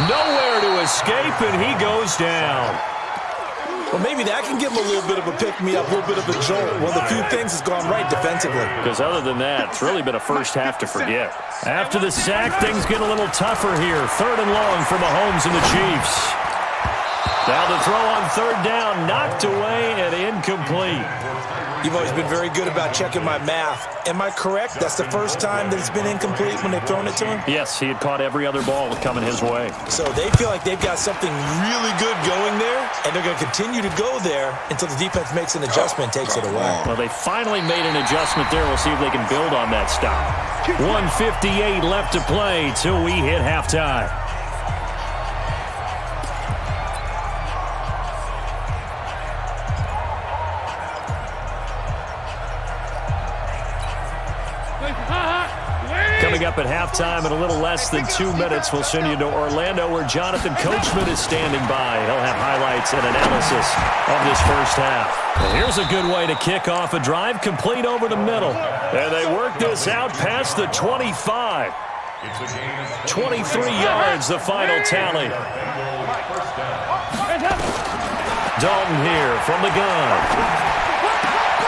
Nowhere to escape, and he goes down. Well, maybe that can give him a little bit of a pick-me-up, a little bit of a jolt. One of the few things has gone right defensively. Because other than that, it's really been a first half to forget. After the sack, things get a little tougher here. 3rd and long for Mahomes and the Chiefs. Now the throw on 3rd down, knocked away and incomplete. You've always been very good about checking my math. Am I correct? That's the first time that it's been incomplete when they've thrown it to him? Yes, he had caught every other ball coming his way. So they feel like they've got something really good going there, and they're going to continue to go there until the defense makes an adjustment and takes it away. Well, they finally made an adjustment there. We'll see if they can build on that stop. 1:58 left to play till we hit halftime. Coming up at halftime in a little less than 2 minutes, we'll send you to Orlando where Jonathan Coachman is standing by. He'll have highlights and analysis of this first half. And here's a good way to kick off a drive, complete over the middle. And they work this out past the 25. 23 yards, the final tally. Dalton here from the gun.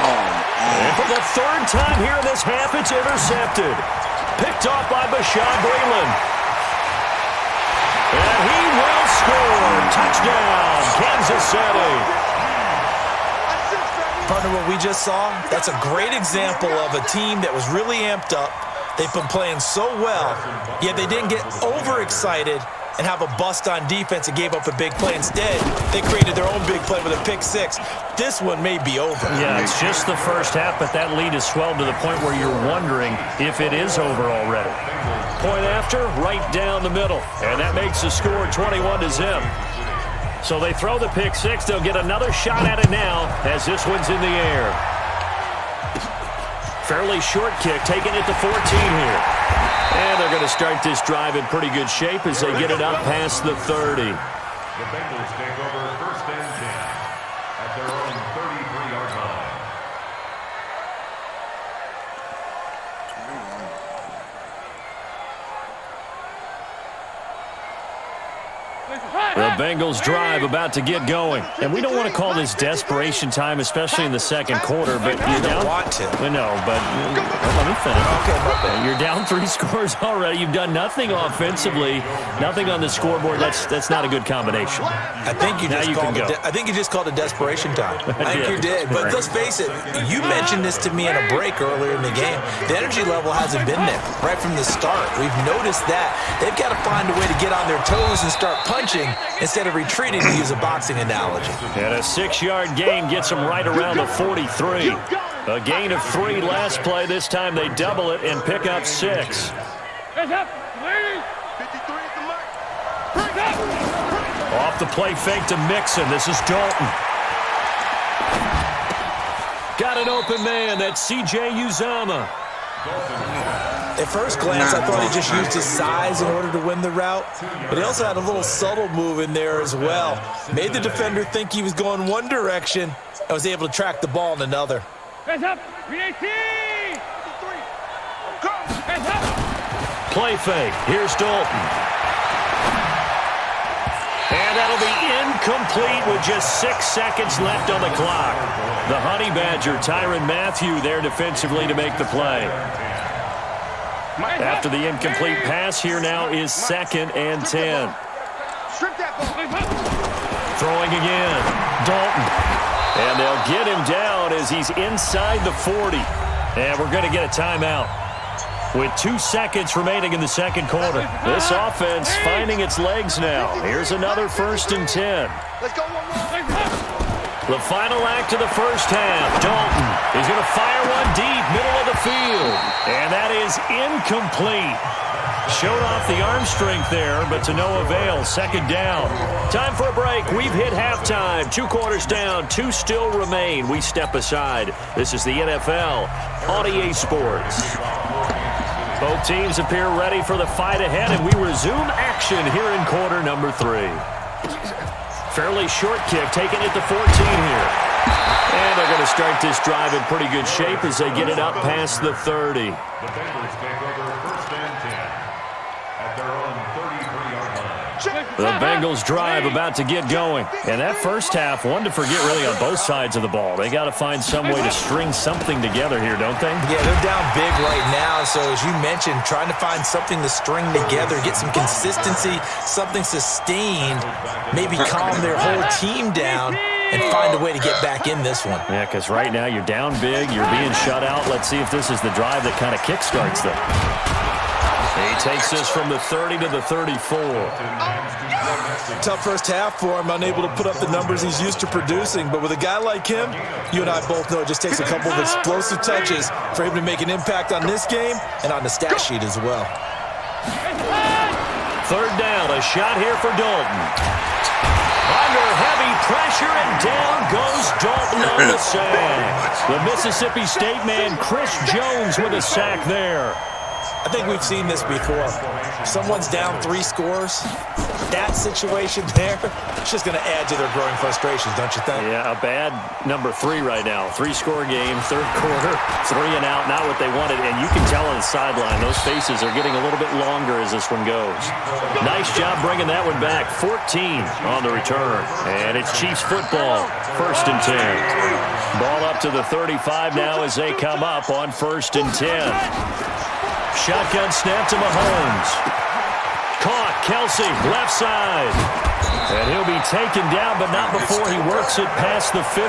And for the 3rd time here in this half, it's intercepted. Picked off by Bashaud Breeland. And he will score. Touchdown, Kansas City. Partner, what we just saw, that's a great example of a team that was really amped up. They've been playing so well, yet they didn't get overexcited and have a bust on defense and gave up a big play. Instead, they created their own big play with a pick 6. This one may be over. Yeah, it's just the first half, but that lead has swelled to the point where you're wondering if it is over already. Point after, right down the middle. And that makes the score 21-0. So they throw the pick 6. They'll get another shot at it now as this one's in the air. Fairly short kick, taking it to 14 here. And they're going to start this drive in pretty good shape as they get it up past the 30. The Bengals take over 1st and 10 at their own 33-yard line. The Bengals drive about to get going. And we don't want to call this desperation time, especially in the second quarter, but you're down. Want to. No, but let me finish. Okay, You're down 3 scores already. You've done nothing offensively, nothing on the scoreboard. That's not a good combination. I think you just called it desperation time. I think you did. But Right. let's face it, you mentioned this to me in a break earlier in the game. The energy level hasn't been there right from the start. We've noticed that. They've got to find a way to get on their toes and start punching instead of retreating, to use a boxing analogy. And a 6-yard gain gets them right around the 43. A gain of 3 last play. This time they double it and pick up 6. Off the play fake to Mixon. This is Dalton. Got an open man. That's C.J. Uzomah. At first glance, I thought he just used his size in order to win the route, but he also had a little subtle move in there as well. Made the defender think he was going one direction and was able to track the ball in another. Play fake. Here's Dalton. And that'll be incomplete with just 6 seconds left on the clock. The Honey Badger, Tyrann Mathieu, there defensively to make the play. After the incomplete pass, here now is 2nd and 10. Throwing again. Dalton. And they'll get him down as he's inside the 40. And we're going to get a timeout with 2 seconds remaining in the second quarter. This offense finding its legs now. Here's another 1st and 10. The final act of the first half. Dalton is going to fire one deep, middle of the field. And that is incomplete. Showed off the arm strength there, but to no avail. 2nd down. Time for a break. We've hit halftime. 2 quarters down. 2 still remain. We step aside. This is the NFL on EA Sports. Both teams appear ready for the fight ahead, and we resume action here in quarter number 3. Fairly short kick, taking it to 14 here. And they're going to start this drive in pretty good shape as they get it up past the 30. The Bengals take over 1st and 10 at their own 33-yard line. The Bengals drive about to get going. And that first half, one to forget really on both sides of the ball. They got to find some way to string something together here, don't they? Yeah, they're down big right now. So as you mentioned, trying to find something to string together, get some consistency, something sustained, maybe calm their whole team down and find a way to get back in this one. Yeah, because right now you're down big, you're being shut out. Let's see if this is the drive that kind of kickstarts them. He takes this from the 30 to the 34. Tough first half for him, unable to put up the numbers he's used to producing. But with a guy like him, you and I both know it just takes a couple of explosive touches for him to make an impact on this game and on the stat sheet as well. Third down, a shot here for Dalton. Under heavy pressure, and down goes Dalton on the sack. The Mississippi State man, Chris Jones, with a sack there. I think we've seen this before. Someone's down 3 scores. That situation there, it's just going to add to their growing frustrations, don't you think? Yeah, a bad number 3 right now. 3-score game, third quarter, 3 and out, not what they wanted. And you can tell on the sideline, those faces are getting a little bit longer as this one goes. Nice job bringing that one back. 14 on the return. And it's Chiefs football, 1st and 10. Ball up to the 35 now as they come up on 1st and 10. Shotgun snap to Mahomes. Caught, Kelsey, left side. And he'll be taken down, but not before he works it past the 50.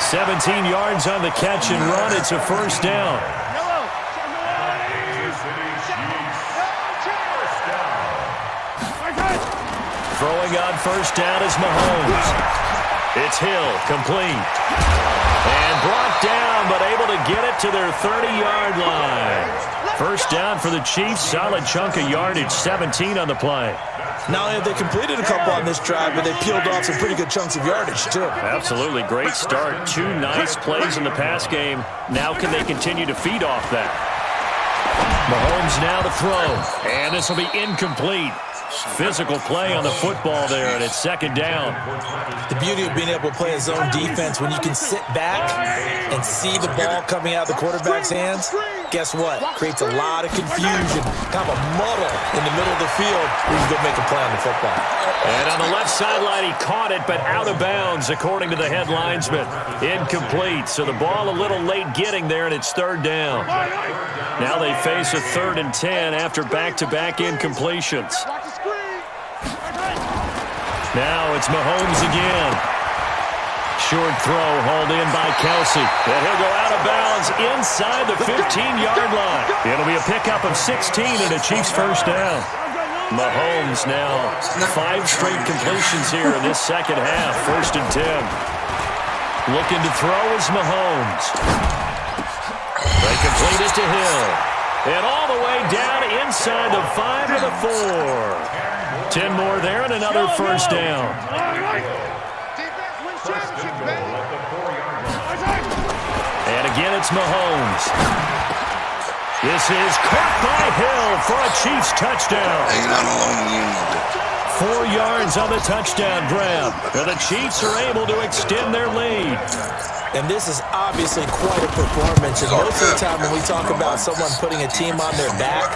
17 yards on the catch and run. It's a 1st down. Throwing on 1st down is Mahomes. It's Hill, complete. And brought down, but able to get it to their 30-yard line. 1st down for the Chiefs. Solid chunk of yardage, 17 on the play. Not only have they completed a couple on this drive, but they peeled off some pretty good chunks of yardage, too. Absolutely. Great start. 2 nice plays in the pass game. Now can they continue to feed off that? Mahomes now to throw. And this will be incomplete. Physical play on the football there, and it's 2nd down. The beauty of being able to play a zone defense, when you can sit back and see the ball coming out of the quarterback's hands, guess what? Creates a lot of confusion, kind of a muddle in the middle of the field where you can go make a play on the football. And on the left sideline, he caught it, but out of bounds, according to the head linesman. Incomplete, so the ball a little late getting there, and it's 3rd down. Now they face a 3rd and 10 after back-to-back incompletions. Now it's Mahomes again. Short throw hauled in by Kelsey. And he'll go out of bounds inside the 15-yard line. It'll be a pickup of 16 and a Chiefs 1st down. Mahomes now 5 straight completions here in this 2nd half. 1st and 10. Looking to throw is Mahomes. They complete it to Hill. And all the way down inside the 5 to the 4. 10 more there and another 1st down. And again, it's Mahomes. This is caught by Hill for a Chiefs touchdown. 4 yards on the touchdown grab. And the Chiefs are able to extend their lead. And this is obviously quite a performance. And most of the time when we talk about someone putting a team on their back,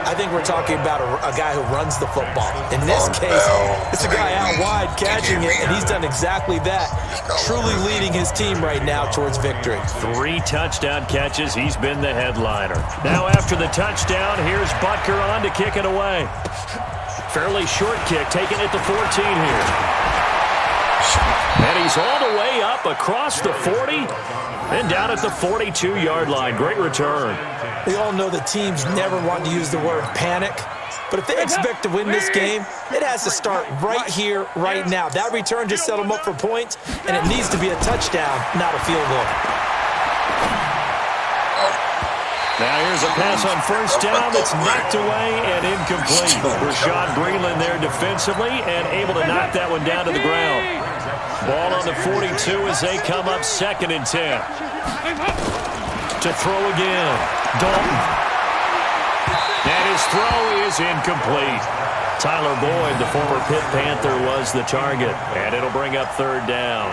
I think we're talking about a guy who runs the football. In this case, it's a guy out wide catching it, and he's done exactly that, truly leading his team right now towards victory. 3 touchdown catches. He's been the headliner. Now after the touchdown, here's Butker on to kick it away. Fairly short kick, taking it to 14 here. And he's all the way up across the 40 and down at the 42-yard line. Great return. We all know the teams never want to use the word panic, but if they expect to win this game, it has to start right here, right now. That return just set them up for points, and it needs to be a touchdown, not a field goal. Now here's a pass on 1st down that's knocked away and incomplete. Rashad Breeland there defensively and able to knock that one down to the ground. Ball on the 42 as they come up 2nd and 10. To throw again, Dalton. And his throw is incomplete. Tyler Boyd, the former Pitt Panther, was the target. And it'll bring up 3rd down.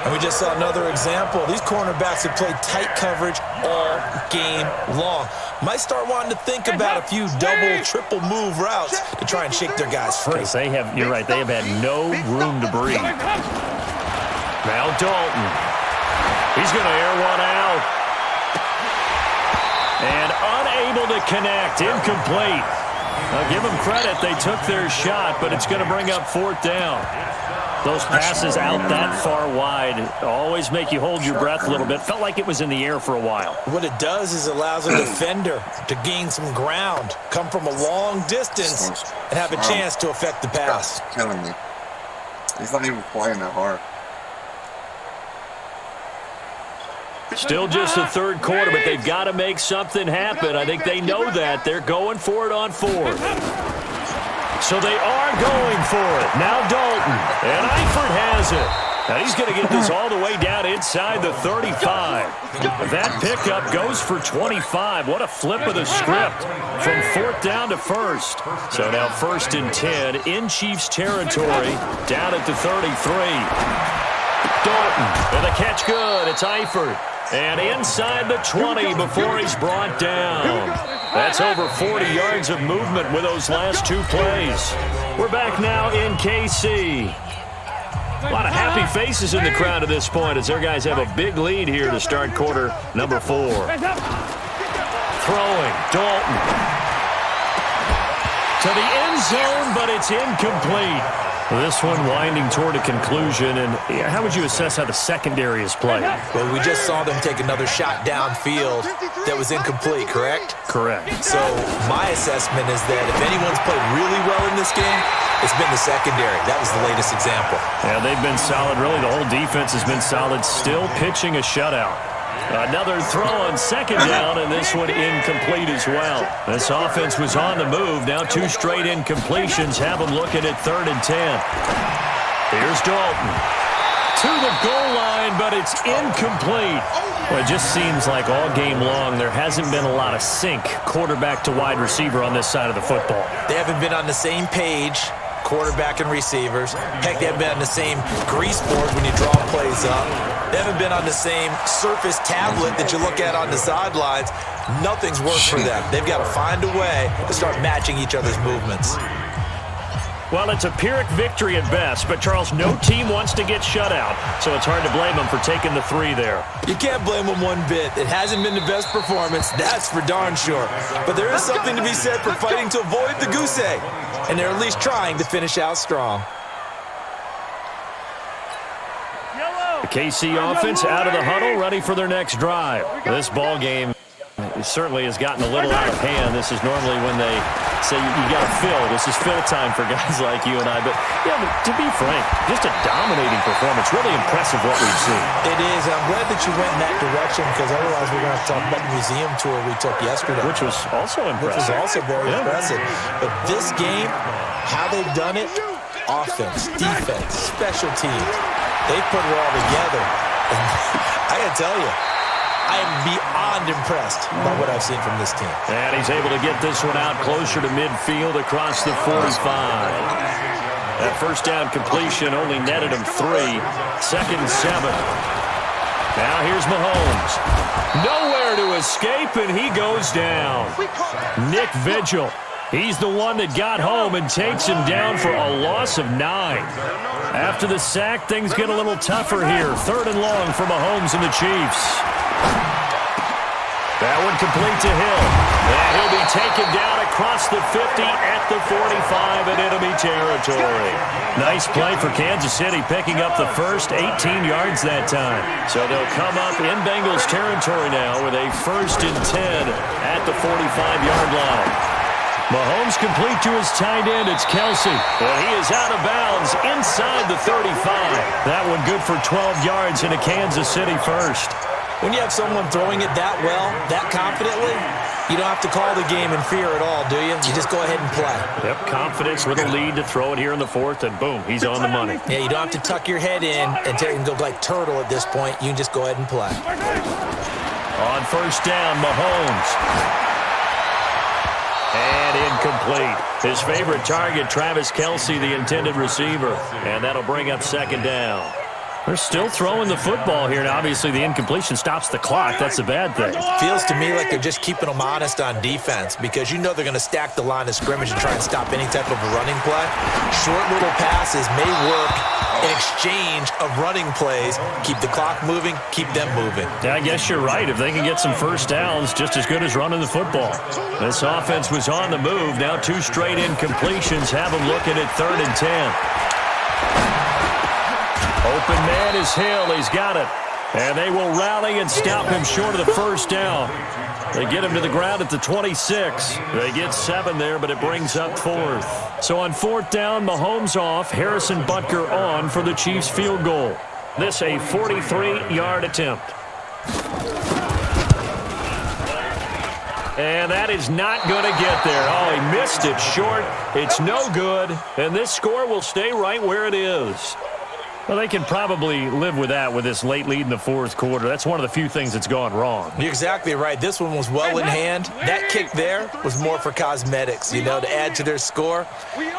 And we just saw another example. These cornerbacks have played tight coverage all game long. Might start wanting to think about a few double, triple move routes to try and shake their guys free. You're right, they have had no room to breathe. Now Dalton. He's going to air one out. And unable to connect, incomplete. I'll give them credit, they took their shot, but it's going to bring up 4th down. Those passes out that far wide always make you hold your breath a little bit. Felt like it was in the air for a while. What it does is allows a defender to gain some ground, come from a long distance, and have a chance to affect the pass. God's killing me. He's not even playing that hard. Still just the 3rd quarter, but they've got to make something happen. I think they know that. They're going for it on 4th. So they are going for it. Now Dalton. And Eifert has it. Now he's going to get this all the way down inside the 35. That pickup goes for 25. What a flip of the script from 4th down to 1st. So now 1st and 10 in Chiefs territory down at the 33. Dalton, and the catch good. It's Eifert. And inside the 20 before he's brought down. That's over 40 yards of movement with those last 2 plays. We're back now in KC. A lot of happy faces in the crowd at this point as their guys have a big lead here to start quarter number 4. Throwing, Dalton. To the end zone, but it's incomplete. This one winding toward a conclusion, and how would you assess how the secondary is playing? Well, we just saw them take another shot downfield that was incomplete, correct? Correct. So my assessment is that if anyone's played really well in this game, it's been the secondary. That was the latest example. Yeah, they've been solid. Really, the whole defense has been solid. Still pitching a shutout. Another throw on 2nd down, and this one incomplete as well. This offense was on the move. Now 2 straight incompletions have them looking at 3rd and 10. Here's Dalton. To the goal line, but it's incomplete. Well, it just seems like all game long there hasn't been a lot of sync quarterback to wide receiver on this side of the football. They haven't been on the same page, quarterback and receivers. Heck, they haven't been on the same grease board when you draw plays up. They haven't been on the same surface tablet that you look at on the sidelines. Nothing's worked for them. They've got to find a way to start matching each other's movements. Well, it's a Pyrrhic victory at best, but, Charles, no team wants to get shut out, so it's hard to blame them for taking the 3 there. You can't blame them one bit. It hasn't been the best performance, that's for darn sure. But there is something to be said for fighting to avoid the goose egg, and they're at least trying to finish out strong. The KC offense out of the huddle, ready for their next drive. This ball game certainly has gotten a little out of hand. This is normally when they say you got to fill. This is fill time for guys like you and I. But, to be frank, just a dominating performance. Really impressive what we've seen. It is. I'm glad that you went in that direction because otherwise we're going to have to talk about the museum tour we took yesterday. Which was also impressive. Which was also very impressive. But this game, how they've done it, offense, defense, special teams, they put it all together. And I got to tell you, I am beyond impressed by what I've seen from this team. And he's able to get this one out closer to midfield across the 45. That first down completion only netted him 3. 2nd and 7. Now here's Mahomes. Nowhere to escape, and he goes down. Nick Vigil. He's the one that got home and takes him down for a loss of 9. After the sack, things get a little tougher here. 3rd and long for Mahomes and the Chiefs. That one complete to Hill. And he'll be taken down across the 50 at the 45 in enemy territory. Nice play for Kansas City, picking up the first 18 yards that time. So they'll come up in Bengals territory now with a 1st and 10 at the 45-yard line. Mahomes complete to his tight end. It's Kelsey. And he is out of bounds inside the 35. That one good for 12 yards in a Kansas City first. When you have someone throwing it that well, that confidently, you don't have to call the game in fear at all, do you? You just go ahead and play. Yep, confidence with a lead to throw it here in the 4th, and boom, he's on the money. Yeah, you don't have to tuck your head in and go like turtle at this point. You can just go ahead and play. On 1st down, Mahomes. And incomplete. His favorite target, Travis Kelsey, the intended receiver. And that'll bring up 2nd down. They're still throwing the football here. Now, obviously, the incompletion stops the clock. That's a bad thing. Feels to me like they're just keeping them honest on defense because you know they're going to stack the line of scrimmage and try and stop any type of a running play. Short little passes may work in exchange of running plays. Keep the clock moving, keep them moving. Yeah, I guess you're right. If they can get some first downs, just as good as running the football. This offense was on the move. Now 2 straight incompletions have them looking at 3rd and 10. Open man is Hill. He's got it. And they will rally and stop him short of the first down. They get him to the ground at the 26. They get 7 there, but it brings up 4th. So on 4th down, Mahomes off, Harrison Butker on for the Chiefs field goal. This a 43-yard attempt. And that is not going to get there. Oh, he missed it short. It's no good. And this score will stay right where it is. Well, they can probably live with that with this late lead in the 4th quarter. That's one of the few things that's gone wrong. You're exactly right. This one was well in hand. That kick there was more for cosmetics, to add to their score.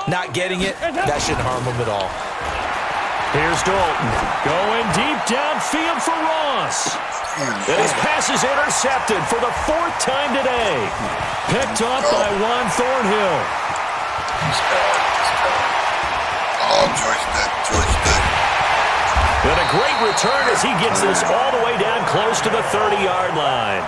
Not getting it, that shouldn't harm them at all. Here's Dalton going deep downfield for Ross. And his pass is intercepted for the 4th time today. Picked up by Juan Thornhill. Oh, George dead. And a great return as he gets this all the way down close to the 30-yard line.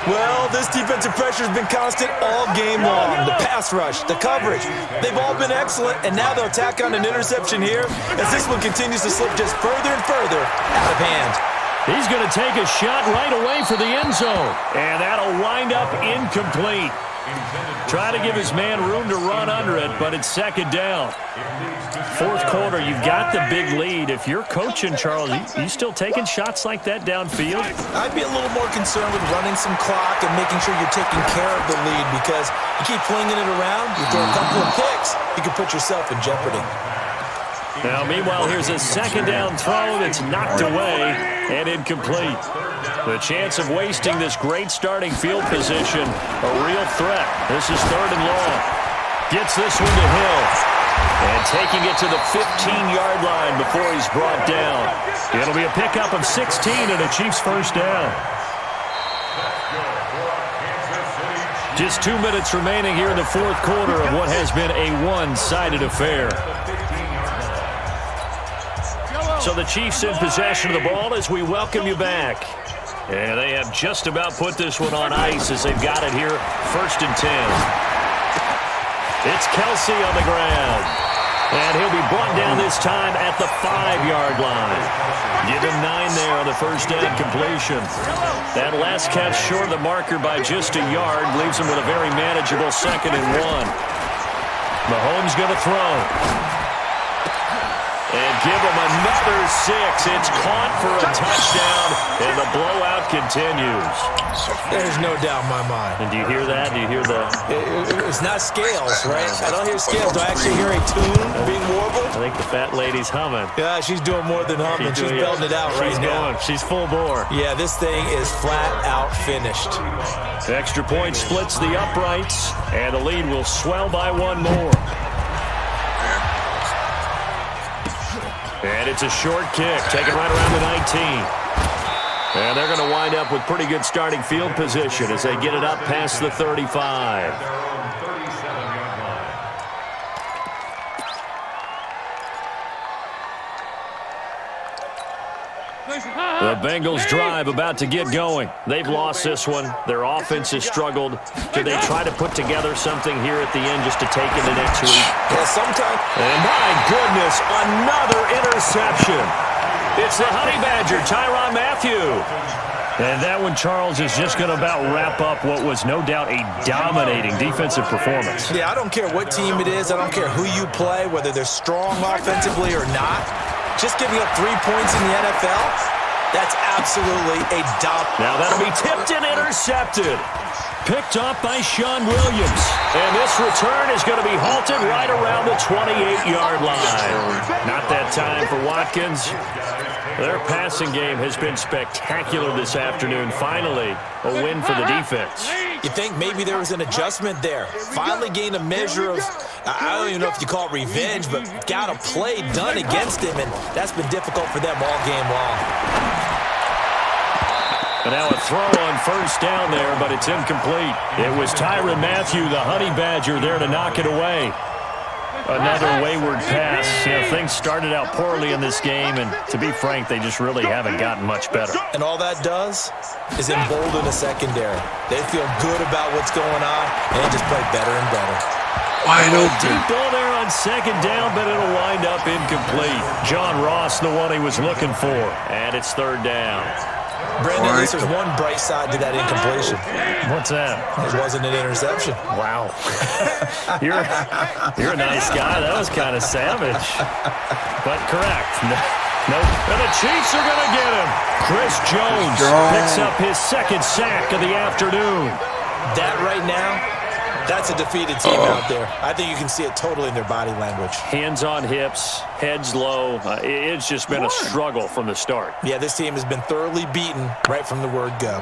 Well, this defensive pressure has been constant all game long. The pass rush, the coverage, they've all been excellent, and now they'll tack on an interception here as this one continues to slip just further and further out of hand. He's going to take a shot right away for the end zone, and that'll wind up incomplete. Try to give his man room to run under it, but it's 2nd down. 4th quarter, you've got the big lead. If you're coaching, Charles, you still taking shots like that downfield? I'd be a little more concerned with running some clock and making sure you're taking care of the lead because you keep flinging it around, you throw a couple of picks, you can put yourself in jeopardy. Now, meanwhile, here's a 2nd down throw that's knocked away and incomplete. The chance of wasting this great starting field position, a real threat. This is 3rd and long. Gets this one to Hill. And taking it to the 15-yard line before he's brought down. It'll be a pickup of 16 and a Chiefs first down. Just 2 minutes remaining here in the 4th quarter of what has been a one-sided affair. So the Chiefs in possession of the ball as we welcome you back. And they have just about put this one on ice as they've got it here, 1st and 10. It's Kelsey on the ground. And he'll be brought down this time at the 5-yard line. Give him 9 there on the first down completion. That last catch short of the marker by just a yard leaves him with a very manageable 2nd and 1. Mahomes going to throw. And give him another 6. It's caught for a touchdown, and the blowout continues. There's no doubt in my mind. And do you hear that? Do you hear the... It's not scales, right? I don't hear scales. Do I actually hear a tune being warbled? I think the fat lady's humming. Yeah, she's doing more than humming. She's belting it out right now. She's full bore. Yeah, this thing is flat out finished. Extra point splits the uprights, and the lead will swell by 1 more. And it's a short kick, taken right around the 19. And they're going to wind up with pretty good starting field position as they get it up past the 35. The Bengals drive about to get going. They've lost this one. Their offense has struggled. Do they try to put together something here at the end just to take into next week? Yeah, sometime. And my goodness, another interception. It's the Honey Badger, Tyrann Mathieu. And that one, Charles, is just going to about wrap up what was no doubt a dominating defensive performance. Yeah, I don't care what team it is. I don't care who you play, whether they're strong offensively or not. Just giving up 3 points in the NFL, that's absolutely a dump. Now that'll be tipped and intercepted. Picked up by Sean Williams. And this return is going to be halted right around the 28-yard line. Not that time for Watkins. Their passing game has been spectacular this afternoon. Finally, a win for the defense. You think maybe there was an adjustment there. Finally gained a measure of, I don't even know if you call it revenge, but got a play done against him, and that's been difficult for them all game long. And now a throw on first down there, but it's incomplete. It was Tyrann Mathieu, the Honey Badger, there to knock it away. Another wayward pass. Things started out poorly in this game, and to be frank, they just really haven't gotten much better. And all that does is embolden the secondary. They feel good about what's going on, and they just play better and better. Wide open. Deep ball there on second down, but it'll wind up incomplete. John Ross, the one he was looking for, and it's third down. Brandon, at least there's one bright side to that incompletion. What's that? It wasn't an interception. Wow. You're a nice guy. That was kind of savage. But correct. Nope. And the Chiefs are going to get him. Chris Jones picks up his second sack of the afternoon. That right now, that's a defeated team out there. I think you can see it totally in their body language. Hands on hips, heads low. It's just been a struggle from the start. Yeah, this team has been thoroughly beaten right from the word go.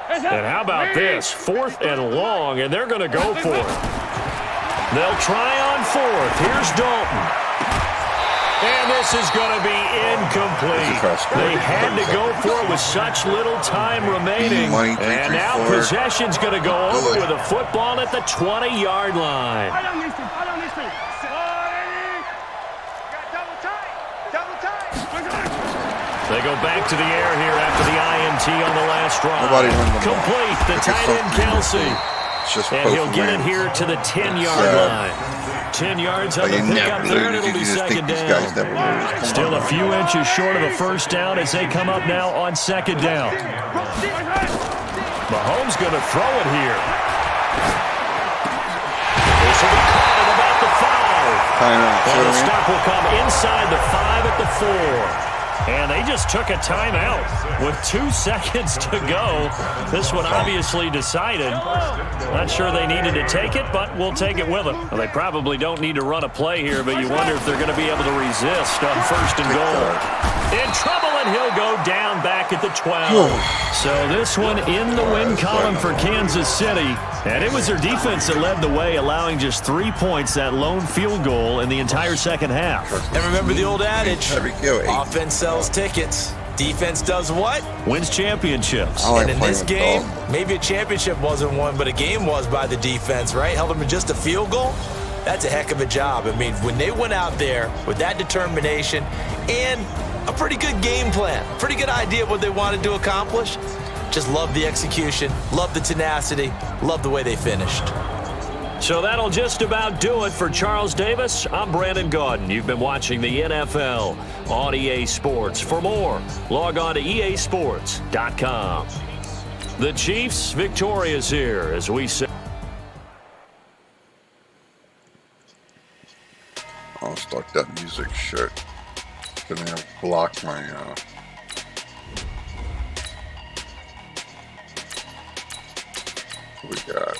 And how about this? 4th and long, and they're going to go for it. They'll try on 4th. Here's Dalton. And this is going to be incomplete. They had to go for it with such little time remaining. And now possession's going to go over with a football at the 20-yard line. They go back to the air here after the INT on the last drive. Complete, the tight end Kelsey. And he'll get it here to the 10-yard line. 10 yards on the pickup there, and it'll be second down. Still a few inches short of a first down as they come up now on second down. Mahomes going to throw it here. This will be caught at about the 5. And the stop will come inside the 5 at the 4. And they just took a timeout with 2 seconds to go. This one obviously decided. Not sure they needed to take it, but we'll take it with them. Well, they probably don't need to run a play here, but you wonder if they're going to be able to resist on first and goal. In trouble, and he'll go down back at the 12. So this one in the win column for Kansas City. And it was their defense that led the way, allowing just 3 points, that lone field goal in the entire second half. And remember the old adage, offense sells tickets. Defense does what? Wins championships. And in this game, maybe a championship wasn't won, but a game was by the defense, right? Held them to just a field goal. That's a heck of a job. I mean, when they went out there with that determination and a pretty good game plan, pretty good idea of what they wanted to accomplish, just love the execution, love the tenacity, love the way they finished. So that'll just about do it for Charles Davis. I'm Brandon Gaudin. You've been watching the NFL on EA Sports. For more, log on to easports.com. The Chiefs victorious here as we say. I'll start that music shit. Gonna block my what we got.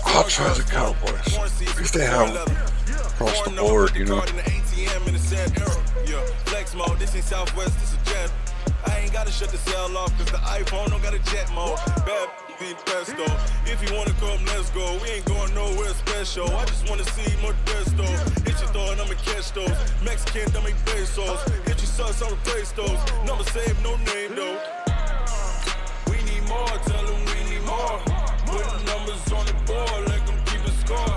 I'll try the Cowboys. If they have across the board, you know. Flex mode, this ain't Southwest, this is jet. I ain't gotta shut the cell off, cause the iPhone don't got a jet mode. Bad pesto. If you wanna come, let's go. We ain't going nowhere special. I just wanna see more Desto. Hit your thought, I'ma catch those. Mexican, dummy pesos. Hit your sus, I'll replace those. Number save, no name though. We need more, tell them we need more. Putting numbers on the board, let them keep the score.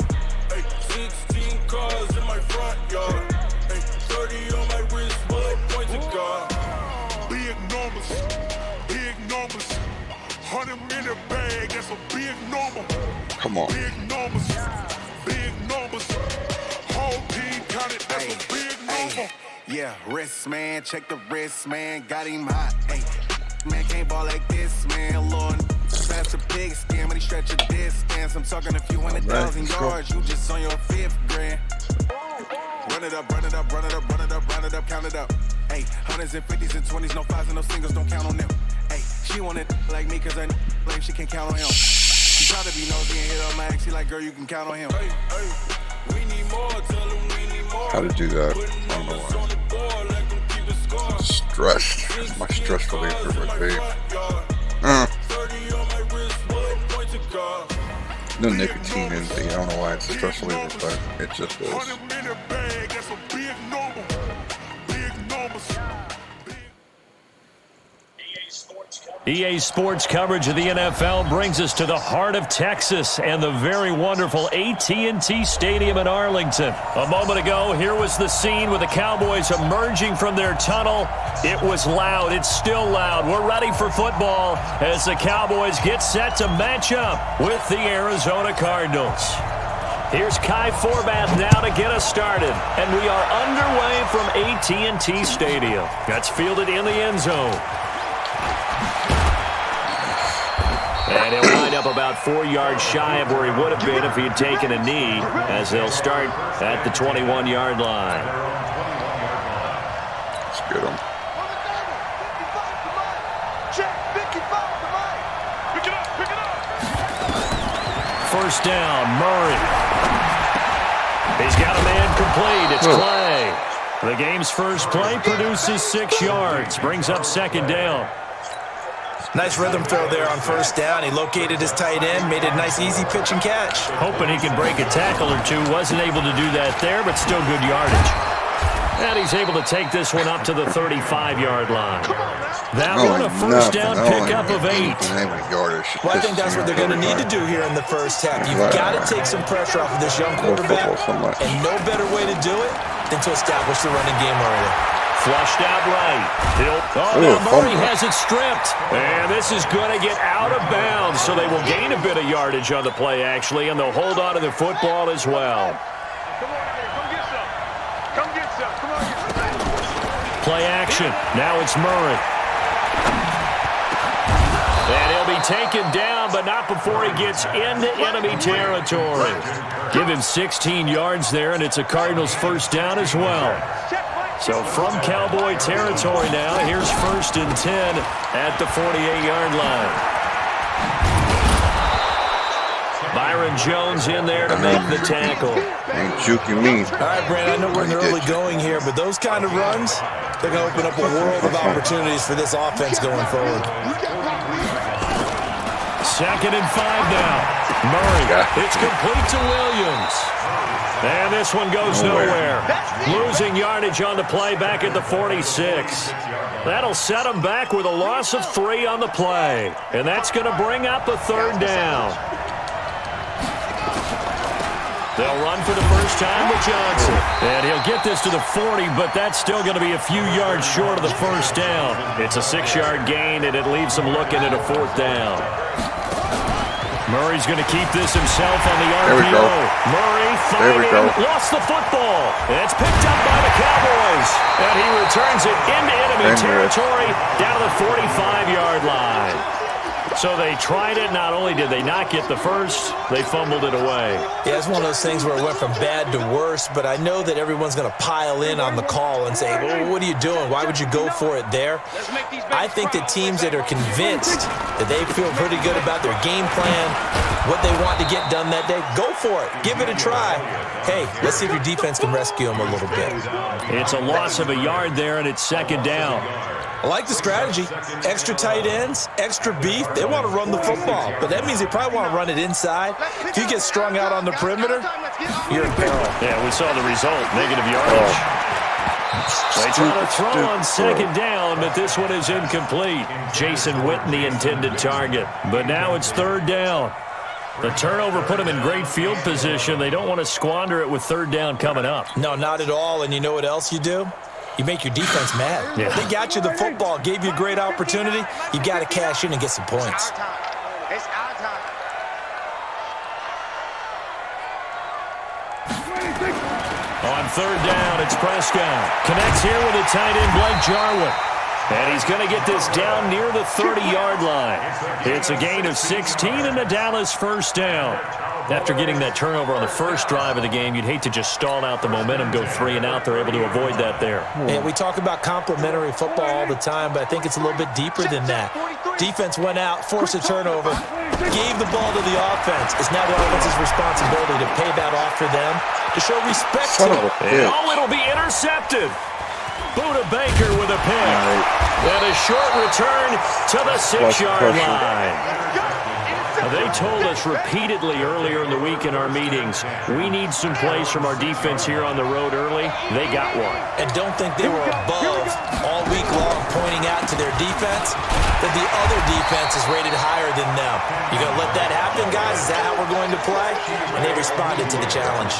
Hey, 16 cars in my front yard. Hey, 30 on my wrist, bullet points to God. Big numbers, big numbers. 100-minute bag, that's a big number. Come on. Big numbers, big numbers. Whole team counted, that's a big number. Yeah, wrist man, check the wrist man, got him hot. Hey, man can't ball like this, man. Lord, that's a big scam, but he stretch a distance. I'm talking a few 100,000 yards, you just on your 5th grade. Run it up, run it up, run it up, run it up, run it up, count it up. Hey, hundreds and fifties and 20s, no fives and no singles, don't count on them. Hey, she want it like me, cause her like she can't count on him. She try to be nosy and hit on my ex, she like, girl, you can count on him. Hey, hey, we need more, tell them we need more. How to do that? I don't know why. Stress. My stress reliever with vape. No nicotine in it. I don't know why it's a stress reliever, but it just is. EA Sports coverage of the NFL brings us to the heart of Texas and the very wonderful AT&T Stadium in Arlington. A moment ago, here was the scene with the Cowboys emerging from their tunnel. It was loud. It's still loud. We're ready for football as the Cowboys get set to match up with the Arizona Cardinals. Here's Kai Forbath now to get us started. And we are underway from AT&T Stadium. That's fielded in the end zone. And he'll wind up about 4 yards shy of where he would have been if he had taken a knee, as they'll start at the 21-yard line. Let's get him. First down, Murray. He's got a man complete. It's Clay. The game's first play produces 6 yards, brings up second down. Nice rhythm throw there on first down. He located his tight end, made it a nice easy pitch and catch. Hoping he can break a tackle or two. Wasn't able to do that there, but still good yardage. And he's able to take this one up to the 35-yard line. That one a first down pickup of 8. Well, I think that's what they're going to need to do here in the first half. You've got to take some pressure off of this young quarterback. And no better way to do it than to establish the running game early. Flushed out right. Now Murray has it stripped. And this is going to get out of bounds, so they will gain a bit of yardage on the play, actually, and they'll hold on to the football as well. Play action. Now it's Murray. And he'll be taken down, but not before he gets into enemy territory. Give him 16 yards there, and it's a Cardinals first down as well. So from Cowboy territory now, here's first and 10 at the 48-yard line. Byron Jones in there to make the tackle. Ain't juking me. All right, Brandon, I know we're in early going here, but those kind of runs, they're going to open up a world of opportunities for this offense going forward. Second and 5 now. Murray, it's complete to Williams. And this one goes nowhere. Losing yardage on the play back at the 46. That'll set them back with a loss of 3 on the play. And that's going to bring up a third down. They'll run for the first time with Johnson. And he'll get this to the 40, but that's still going to be a few yards short of the first down. It's a 6-yard gain, and it leaves them looking at a 4th down. Murray's going to keep this himself on the RPO. There we go. Murray fighting, lost the football. It's picked up by the Cowboys. And he returns it into enemy territory down to the 45-yard line. So they tried it. Not only did they not get the first, they fumbled it away. Yeah, it's one of those things where it went from bad to worse, but I know that everyone's going to pile in on the call and say, well, what are you doing? Why would you go for it there? I think that teams that are convinced that they feel pretty good about their game plan, what they want to get done that day, go for it. Give it a try. Hey, let's see if your defense can rescue them a little bit. It's a loss of a yard there, and it's second down. I like the strategy. Extra tight ends, extra beef. They want to run the football, but that means they probably want to run it inside. If you get strung out on the perimeter, you're in peril. Yeah, we saw the result, negative yardage. They try to throw on second down, but this one is incomplete. Jason Witten, the intended target. But now it's third down. The turnover put them in great field position. They don't want to squander it with third down coming up. No, not at all. And you know what else you do? You make your defense mad. Yeah. They got you the football, gave you a great opportunity. You got to cash in and get some points. On third down, it's Prescott. Connects here with a tight end, Blake Jarwin. And he's going to get this down near the 30-yard line. It's a gain of 16 and a Dallas first down. After getting that turnover on the first drive of the game, you'd hate to just stall out the momentum, go 3 and out. They're able to avoid that there. And we talk about complementary football all the time, but I think it's a little bit deeper than that. Defense went out, forced a turnover, gave the ball to the offense. It's now the offense's responsibility to pay that off for them, to show respect to them. Oh, it'll be intercepted. Buda Baker with a pick. And a short return to the 6-yard line. They told us repeatedly earlier in the week in our meetings, we need some plays from our defense here on the road early. They got one. And don't think they were above all week long pointing out to their defense that the other defense is rated higher than them. You going to let that happen, guys? Is that how we're going to play? And they responded to the challenge.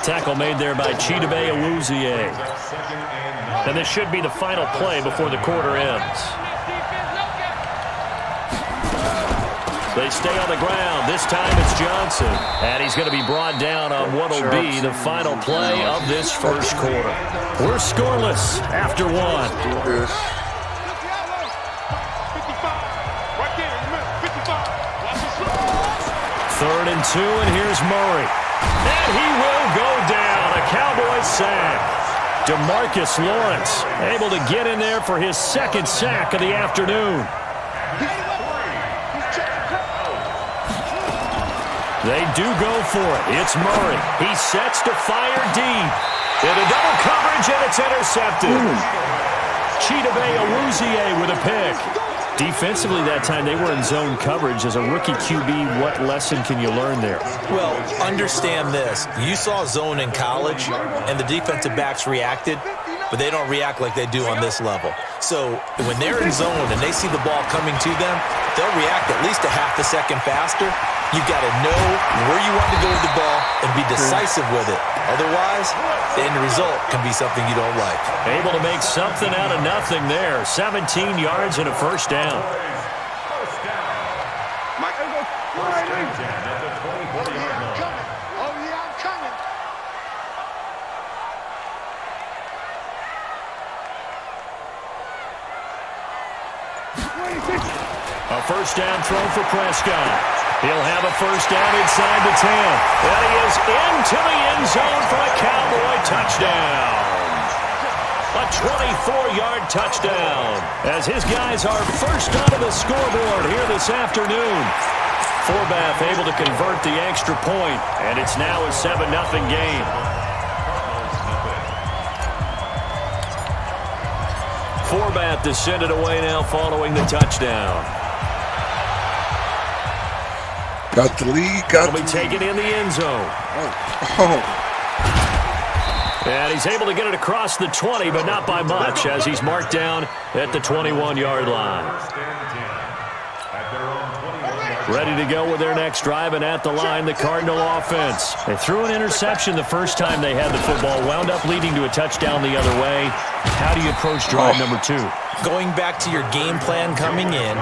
Tackle made there by Chidobe Awuzie. And this should be the final play before the quarter ends. They stay on the ground. This time it's Johnson. And he's going to be brought down on what will be the final play of this first quarter. We're scoreless after one. Third and 2, and here's Murray. And he will go down. A Cowboys sack. DeMarcus Lawrence able to get in there for his second sack of the afternoon. They do go for it. It's Murray. He sets to fire deep. Into double coverage, and it's intercepted. Chidobe Awuzie with a pick. Defensively that time, they were in zone coverage. As a rookie QB, what lesson can you learn there? Well, understand this. You saw zone in college, and the defensive backs reacted, but they don't react like they do on this level. So when they're in zone and they see the ball coming to them, they'll react at least a half a second faster. You've got to know where you want to go with the ball and be decisive with it. Otherwise, the end result can be something you don't like. Able to make something out of nothing there. 17 yards and a first down. A first down throw for Prescott. He'll have a first down inside the 10. And he is into the end zone for a Cowboy touchdown. A 24-yard touchdown. As his guys are first onto the scoreboard here this afternoon. Forbath able to convert the extra point, and it's now a 7-0 game. Forbath to send it away now following the touchdown. Got the lead. Got He'll be taken in the end zone. And he's able to get it across the 20, but not by much, as he's marked down at the 21-yard line. Ready to go with their next drive, and at the line, the Cardinal offense. They threw an interception the first time they had the football, wound up leading to a touchdown the other way. How do you approach drive number 2? Going back to your game plan coming in,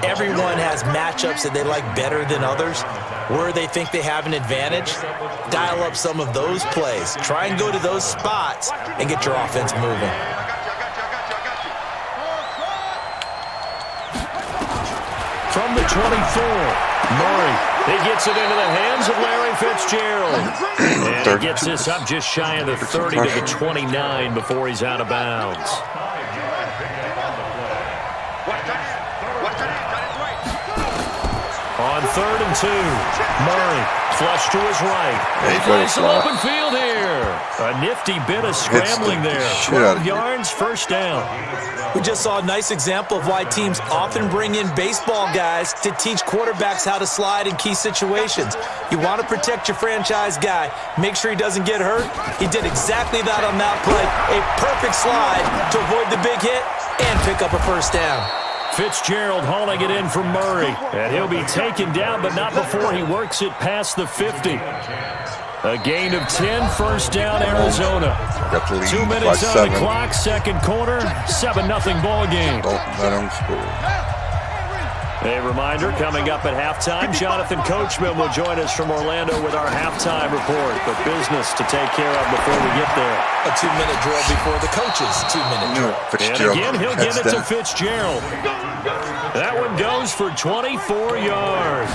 everyone has matchups that they like better than others. Where they think they have an advantage, dial up some of those plays. Try and go to those spots and get your offense moving. From the 24, Murray. He gets it into the hands of Larry Fitzgerald. And he gets this up just shy of the 30 to the 29 before he's out of bounds. On 3rd and 2, Murray flush to his right. He finds some open field here. A nifty bit of scrambling there. 12 yards, first down. We just saw a nice example of why teams often bring in baseball guys to teach quarterbacks how to slide in key situations. You want to protect your franchise guy. Make sure he doesn't get hurt. He did exactly that on that play. A perfect slide to avoid the big hit and pick up a first down. Fitzgerald hauling it in from Murray. And he'll be taken down, but not before he works it past the 50. A gain of 10, first down, Arizona. 2 minutes on the clock, second quarter, 7-0 ball game. Don't let them score. A reminder, coming up at halftime, Jonathan Coachman will join us from Orlando with our halftime report. But business to take care of before we get there. A 2-minute drill before the coach's 2-minute drill. And again, he'll give it to Fitzgerald. That one goes goes for 24 yards.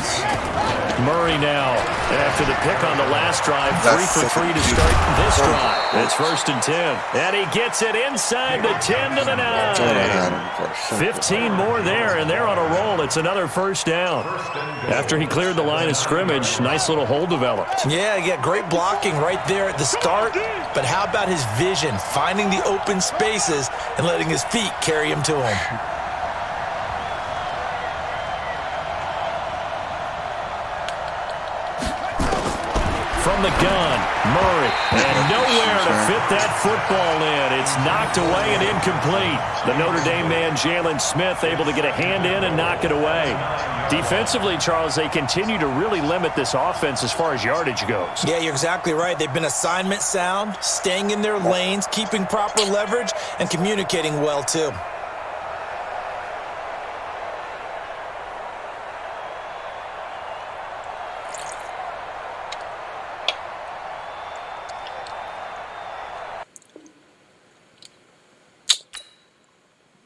Murray now, after the pick on the last drive, 3 for 3 to start this drive. It's 1st and 10. And he gets it inside the 10 to the 9. 15 more there, and they're on a roll. It's another first down. After he cleared the line of scrimmage, nice little hole developed. Yeah, he got great blocking right there at the start. But how about his vision, finding the open spaces and letting his feet carry him to him? From the gun, Murray, and nowhere to fit that football in. It's knocked away and incomplete. The Notre Dame man, Jalen Smith, able to get a hand in and knock it away. Defensively, Charles, they continue to really limit this offense as far as yardage goes. Yeah, you're exactly right. They've been assignment sound, staying in their lanes, keeping proper leverage, and communicating well, too.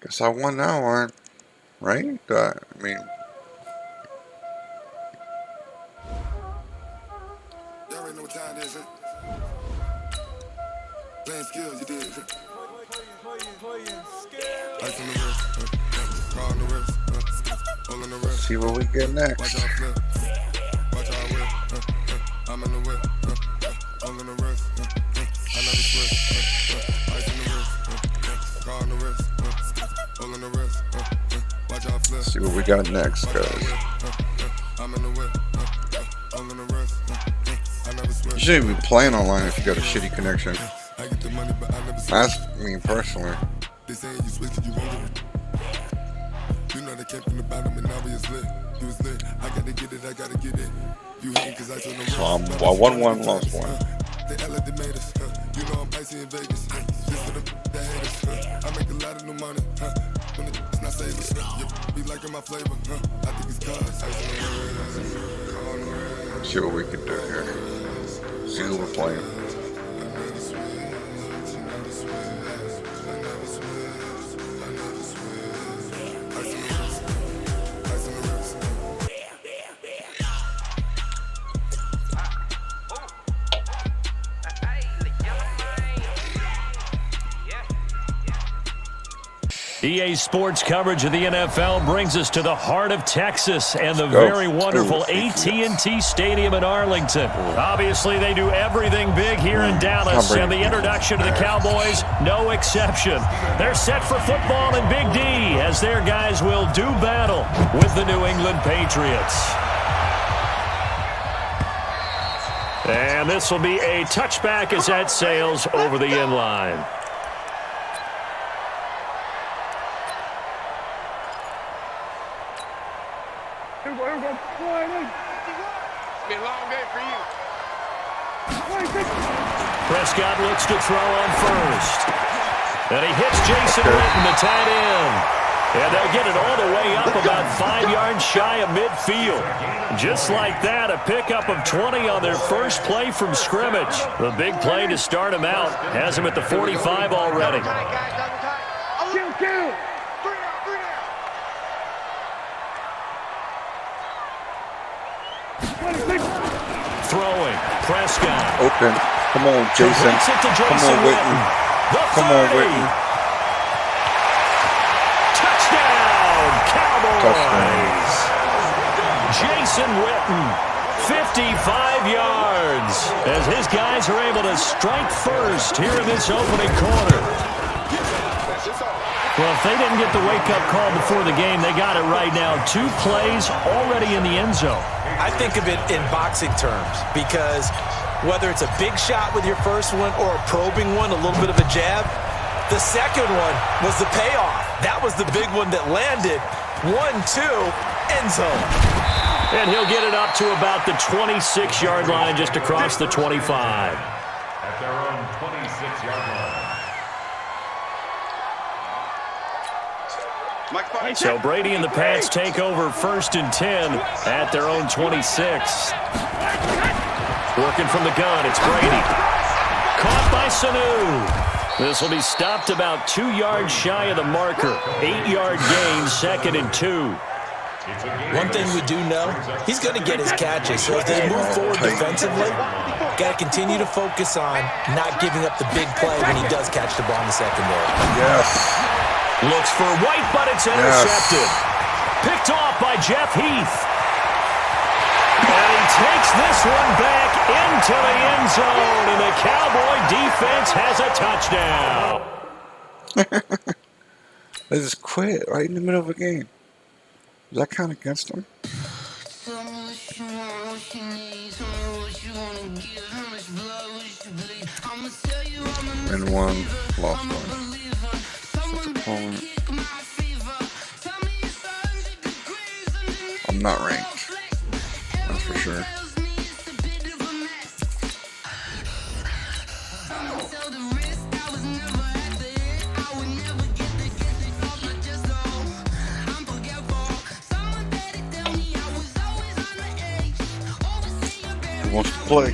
Guess I won that one, right? I mean, y'all already know what time it is, playing skills, you did. Ice on the wrist, car on the wrist, all on the wrist. see what we get next. Watch out flip, watch out whip. I'm in the whip, all on the wrist. I never switch. Ice on the wrist, car on the wrist. On the wrist, watch out flip. See what we got next, guys. I'm in the whip, all in the wrist. I never switch. You shouldn't be playing online if you got a shitty connection. I get the money, but I never switch. That's me personally. They saying you switch and you won't get it. You know they came from the bottom and now we is lit. You was lit. I gotta get it, I gotta get it. You hating cause I told them. So I won one, lost one. They LA, they made us. You know I'm icy in Vegas. Just for the haters. I make a lot of new money. When it's not savers. Be liking my flavor. I think it's cause. See what we can do here. See who we're playing. EA Sports coverage of the NFL brings us to the heart of Texas and the very wonderful AT&T Stadium in Arlington. Obviously, they do everything big here in Dallas, and the introduction to the Cowboys, no exception. They're set for football in Big D as their guys will do battle with the New England Patriots. And this will be a touchback as that sails over the end line. Prescott looks to throw on first. And he hits Jason Witten, the tight end. And they'll get it all the way up about 5 yards shy of midfield. Just like that, a pickup of 20 on their first play from scrimmage. The big play to start him out has him at the 45 already. Throwing, Prescott. Open. Come on, Jason. Come on, Witten. Come on, Witten. Touchdown, Cowboys. Jason Witten, 55 yards, as his guys are able to strike first here in this opening quarter. Well, if they didn't get the wake-up call before the game, they got it right now. 2 plays already in the end zone. I think of it in boxing terms because whether it's a big shot with your first one or a probing one, a little bit of a jab, the second one was the payoff. That was the big one that landed. 1-2, end zone. And he'll get it up to about the 26-yard line just across the 25. At their own 26-yard line. So Brady and the Pats take over 1st and 10 at their own 26. Working from the gun, it's Brady. Caught by Sanu. This will be stopped about 2 yards shy of the marker. 8-yard gain, 2nd and 2. One thing we do know, he's going to get his catches. So as they move forward defensively, got to continue to focus on not giving up the big play when he does catch the ball in the secondary. Yes. Looks for White, but it's intercepted. Picked off by Jeff Heath. And he takes this one back into the end zone, and the Cowboy defense has a touchdown. They just quit right in the middle of a game. Does that count against them? Win one, lost one. Such a opponent. I'm not ranked. That's for sure. Who wants to play?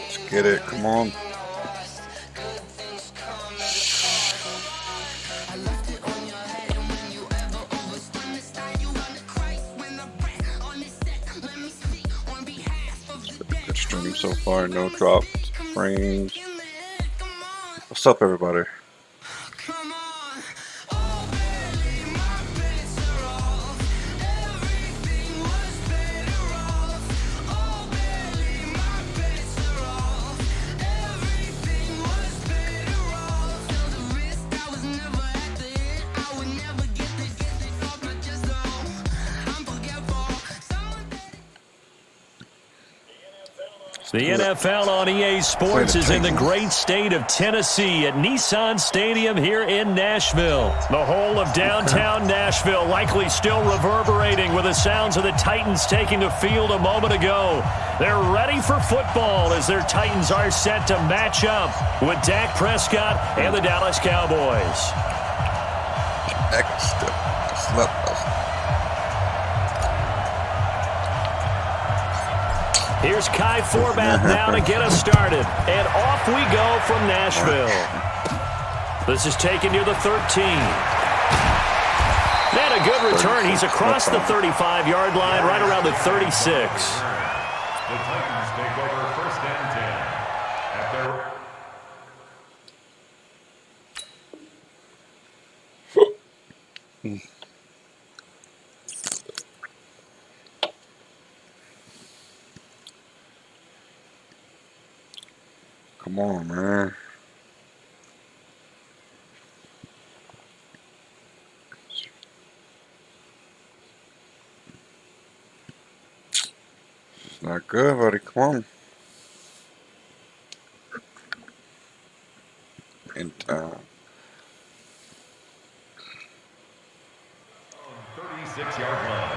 Let's get it, come on. Good stream so far, no dropped frames. What's up, everybody? The NFL on EA Sports is in the great state of Tennessee at Nissan Stadium here in Nashville. The whole of downtown Nashville likely still reverberating with the sounds of the Titans taking the field a moment ago. They're ready for football as their Titans are set to match up with Dak Prescott and the Dallas Cowboys. Here's Kai Forbath now to get us started. And off we go from Nashville. This is taken near the 13. And a good return. He's across the 35-yard line, right around the 36. The Titans take over first and 10 at their... Come on, man. It's not good, buddy. Come on. In time. 36-yard line.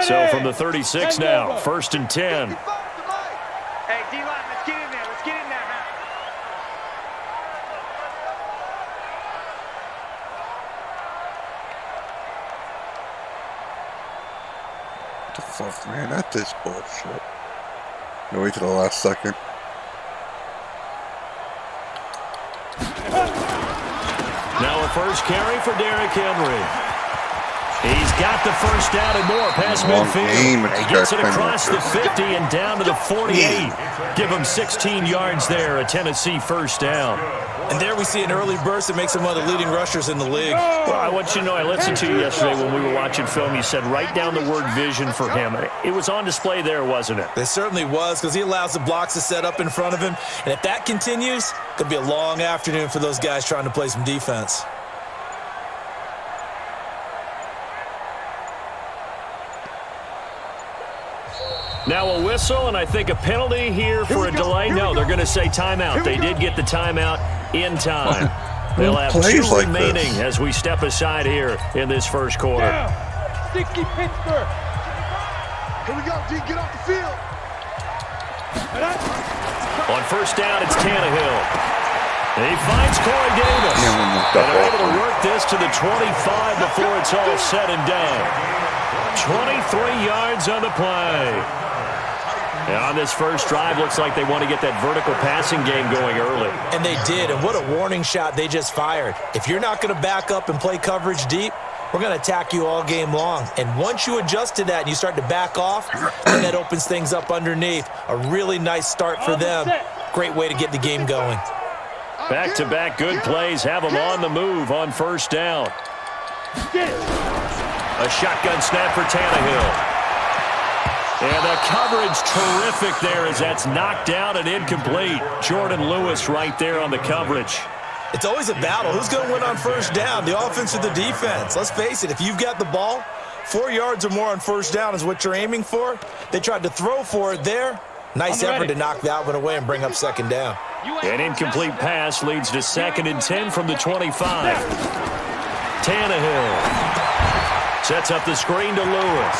So from the 36 now, first and 10. Hey, D-line, let's get in there. Let's get in there, man. What the fuck, man? That's this bullshit. No, wait till the last second. Now a first carry for Derrick Henry. He's got the first down and more past midfield. He gets it across the 50 and down to the 48. Give him 16 yards there, a Tennessee first down. And there we see an early burst that makes him one of the leading rushers in the league. Well, I want you to know, I listened to you yesterday when we were watching film. You said write down the word vision for him. It was on display there, wasn't it? It certainly was, because he allows the blocks to set up in front of him. And if that continues, it's going to be a long afternoon for those guys trying to play some defense. Now a whistle, and I think a penalty here for a delay. No, they're going to say timeout. They did get the timeout in time. They'll have two remaining as we step aside here in this first quarter. 60 Pittsburgh. Here we go, D. Get off the field. On first down, it's Tannehill. He finds Corey Davis. And they're able to work this to the 25 before it's all said and done. 23 yards on the play. And on this first drive, looks like they want to get that vertical passing game going early. And they did, and what a warning shot they just fired. If you're not going to back up and play coverage deep, we're going to attack you all game long. And once you adjust to that and you start to back off, then that opens things up underneath. A really nice start for them. Great way to get the game going. Back-to-back good plays have them on the move on first down. A shotgun snap for Tannehill. And the coverage terrific there as that's knocked down and incomplete. Jordan Lewis right there on the coverage. It's always a battle. Who's going to win on first down, the offense or the defense? Let's face it, if you've got the ball, 4 yards or more on first down is what you're aiming for. They tried to throw for it there. Nice effort to knock that one away and bring up second down. An incomplete pass leads to 2nd and 10 from the 25. Tannehill sets up the screen to Lewis.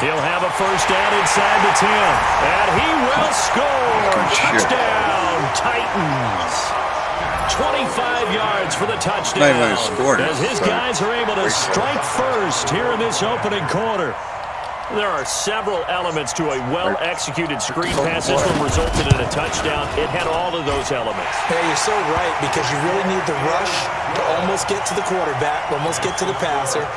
He'll have a first down inside the 10. And he will score. Touchdown, Titans. 25 yards for the touchdown. As his guys are able to strike first here in this opening quarter. There are several elements to a well-executed screen pass. This one resulted in a touchdown. It had all of those elements. Hey, you're so right, because you really need the rush to almost get to the quarterback, almost get to the passer.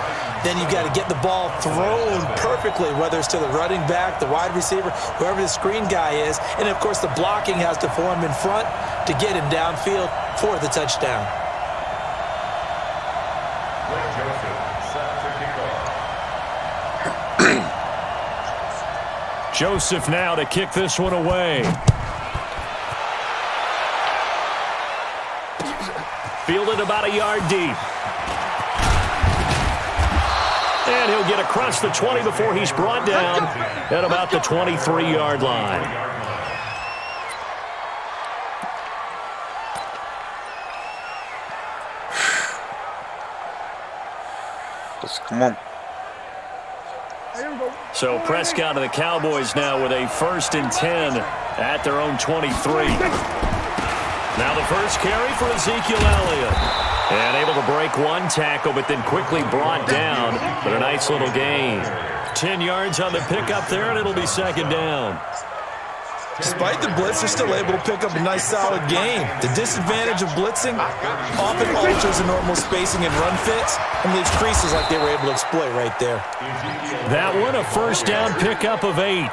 Then you've got to get the ball thrown perfectly, whether it's to the running back, the wide receiver, whoever the screen guy is. And, of course, the blocking has to form in front to get him downfield for the touchdown. Joseph now to kick this one away. Fielded about a yard deep. And he'll get across the 20 before he's brought down at about the 23-yard line. Come on. So Prescott and the Cowboys now with a 1st and 10 at their own 23. Now the first carry for Ezekiel Elliott. And able to break one tackle, but then quickly brought down. But a nice little gain. 10 yards on the pickup there, and it'll be 2nd down. Despite the blitz, they're still able to pick up a nice, solid gain. The disadvantage of blitzing often alters the normal spacing and run fits and leaves creases like they were able to exploit right there. That one, a first down pickup of 8.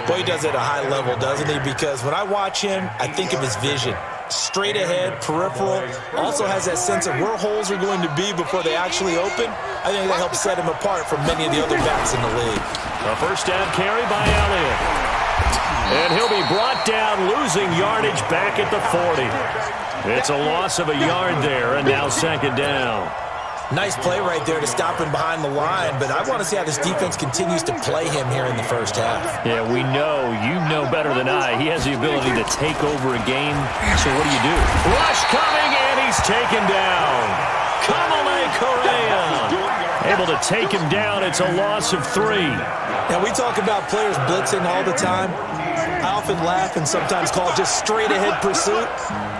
Boy, he does it at a high level, doesn't he? Because when I watch him, I think of his vision. Straight ahead, peripheral, also has that sense of where holes are going to be before they actually open. I think that helps set him apart from many of the other backs in the league. A first down carry by Elliott. And he'll be brought down, losing yardage back at the 40. It's a loss of a yard there, and now 2nd down. Nice play right there to stop him behind the line, but I want to see how this defense continues to play him here in the first half. Yeah, we know. You know better than I. He has the ability to take over a game. So what do? Rush coming, and he's taken down. Kamale Correa able to take him down. It's a loss of 3. Now, we talk about players blitzing all the time. I often laugh and sometimes call it just straight-ahead pursuit.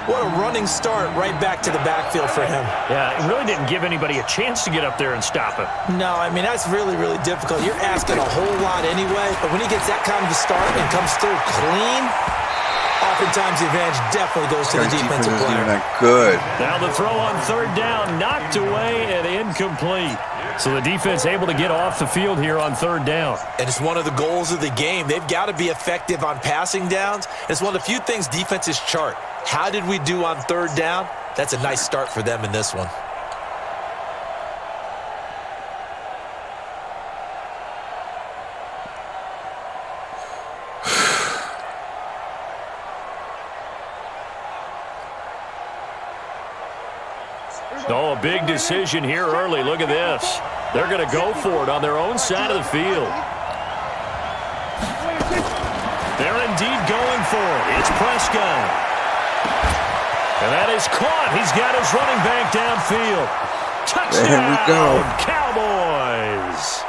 What a running start right back to the backfield for him. Yeah, it really didn't give anybody a chance to get up there and stop him. No, I mean, that's really, really difficult. You're asking a whole lot anyway, but when he gets that kind of a start and comes through clean, oftentimes the advantage definitely goes to the defensive player. That good. Now the throw on 3rd down, knocked away and incomplete. So the defense able to get off the field here on 3rd down. And it's one of the goals of the game. They've got to be effective on passing downs. It's one of the few things defenses chart. How did we do on 3rd down? That's a nice start for them in this one. Oh, a big decision here early. Look at this. They're going to go for it on their own side of the field. They're indeed going for it. It's Prescott. And that is caught. He's got his running back downfield. Touchdown, Cowboys.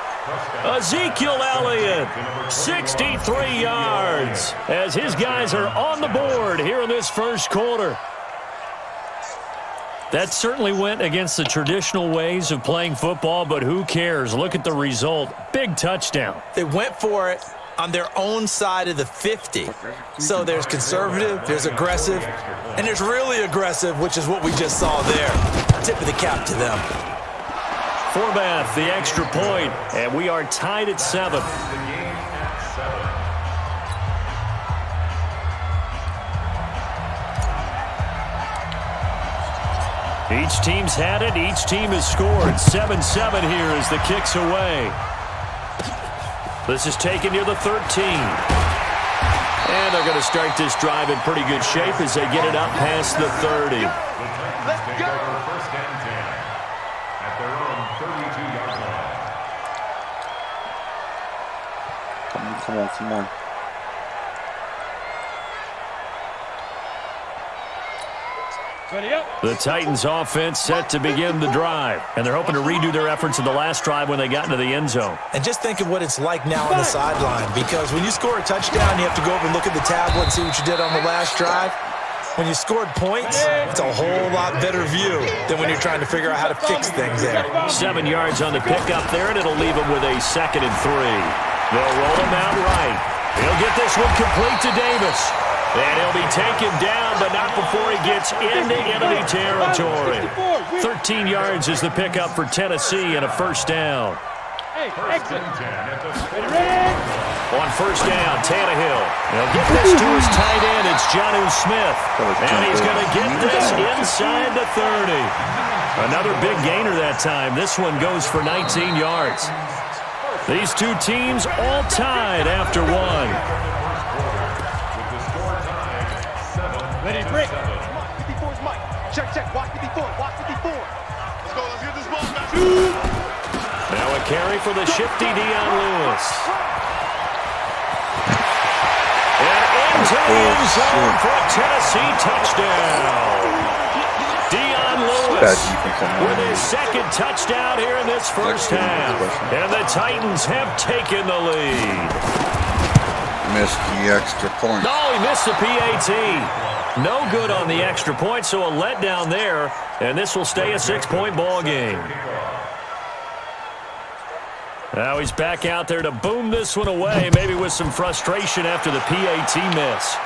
Ezekiel Elliott, 63 yards. as his guys are on the board here in this first quarter. That certainly went against the traditional ways of playing football, but who cares? Look at the result. Big touchdown. They went for it on their own side of the 50. So there's conservative, there's aggressive, and there's really aggressive, which is what we just saw there. Tip of the cap to them. Forbath, the extra point, and we are tied at 7. Each team's had it. Each team has scored. 7-7 here as the kick's away. This is taken near the 13. And they're going to start this drive in pretty good shape as they get it up past the 30. Let's go. First and 10 at their own 32-yard line. Come on. The Titans offense set to begin the drive, and they're hoping to redo their efforts in the last drive when they got into the end zone. And just think of what it's like now on the sideline, because when you score a touchdown, you have to go over and look at the tablet and see what you did on the last drive. When you scored points, it's a whole lot better view than when you're trying to figure out how to fix things there. 7 yards on the pickup there, and it'll leave him with a 2nd and 3. They'll roll him out right. He'll get this one complete to Davis. And he'll be taken down, but not before he gets into enemy territory. 13 yards is the pickup for Tennessee and a first down. On first down, Tannehill. He'll get this to his tight end. It's Jonnu Smith. And he's going to get this inside the 30. Another big gainer that time. This one goes for 19 yards. These two teams all tied after one. Ready, break. 54's Mike. Check. Watch 54. Let's go. Let's get this ball back. Now a carry for the shifty Dion Lewis. And into the end zone for a Tennessee touchdown. Dion Lewis with his 2nd touchdown here in this first half. And the Titans have taken the lead. Missed the extra point. No, he missed the PAT. No good on the extra point, so a letdown there, and this will stay a 6-point ball game. Now he's back out there to boom this one away, maybe with some frustration after the PAT miss.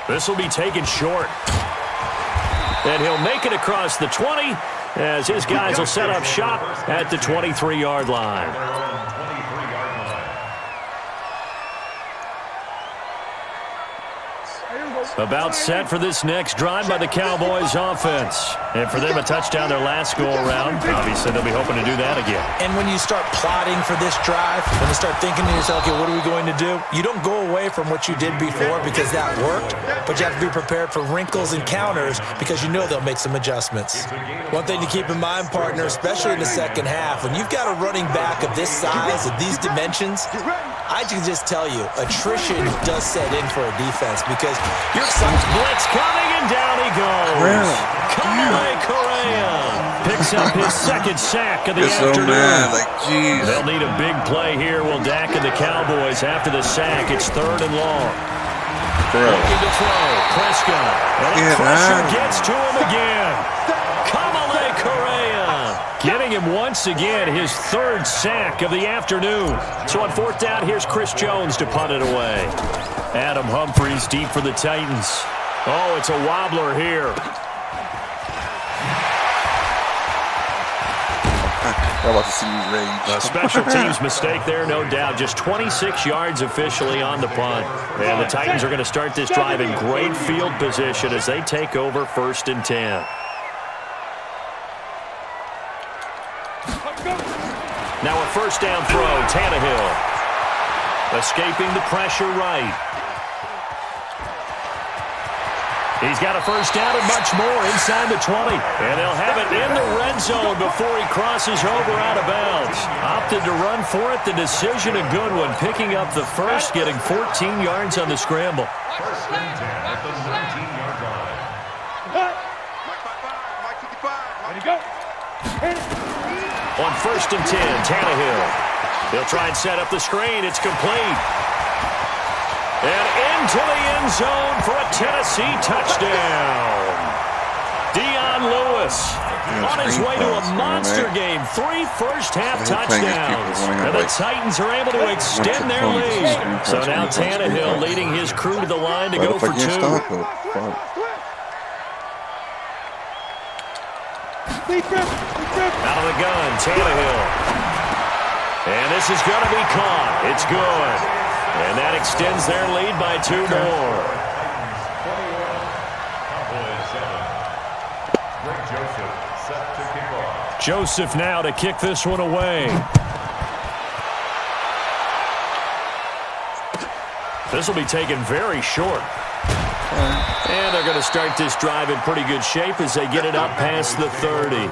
This will be taken short. And he'll make it across the 20 as his guys will set up shop at the 23-yard line. About set for this next drive by the Cowboys offense. And for them, a touchdown their last go-around. Obviously, they'll be hoping to do that again. And when you start plotting for this drive, when you start thinking to yourself, okay, what are we going to do? You don't go away from what you did before because that worked, but you have to be prepared for wrinkles and counters because you know they'll make some adjustments. One thing to keep in mind, partner, especially in the second half, when you've got a running back of this size, of these dimensions, I can just tell you, attrition does set in for a defense because you're blitz coming, and down he goes. Kamale Correa picks up his 2nd sack of the afternoon. So mad, like, geez. They'll need a big play here. Will Dak and the Cowboys after the sack. It's 3rd and long. Looking to throw. Prescott. And the pressure gets to him again. Kamale Correa getting him once again his 3rd sack of the afternoon. So on 4th down, here's Chris Jones to punt it away. Adam Humphries deep for the Titans. Oh, it's a wobbler here. I'm about to see you rage. A special teams mistake there, no doubt. Just 26 yards officially on the punt. And the Titans are going to start this drive in great field position as they take over 1st and 10. Now a 1st down throw, Tannehill. Escaping the pressure right. He's got a 1st down and much more inside the 20. And they'll have it in the red zone before he crosses over out of bounds. Opted to run for it. The decision a good one. Picking up the 1st, getting 14 yards on the scramble. 1st and 10 at the 19-yard line. Mike 55. Ready, go. On 1st and 10, Tannehill. He'll try and set up the screen. It's complete. end zone for a Tennessee touchdown. Dion Lewis on his way to a monster game. 3 first-half touchdowns. And the Titans are able to extend their lead. So now Tannehill leading his crew to the line to go for 2. Out of the gun, Tannehill. And this is going to be caught. It's good. And that extends their lead by 2 more. Joseph now to kick this one away. This will be taken very short. And they're going to start this drive in pretty good shape as they get it up past the 30.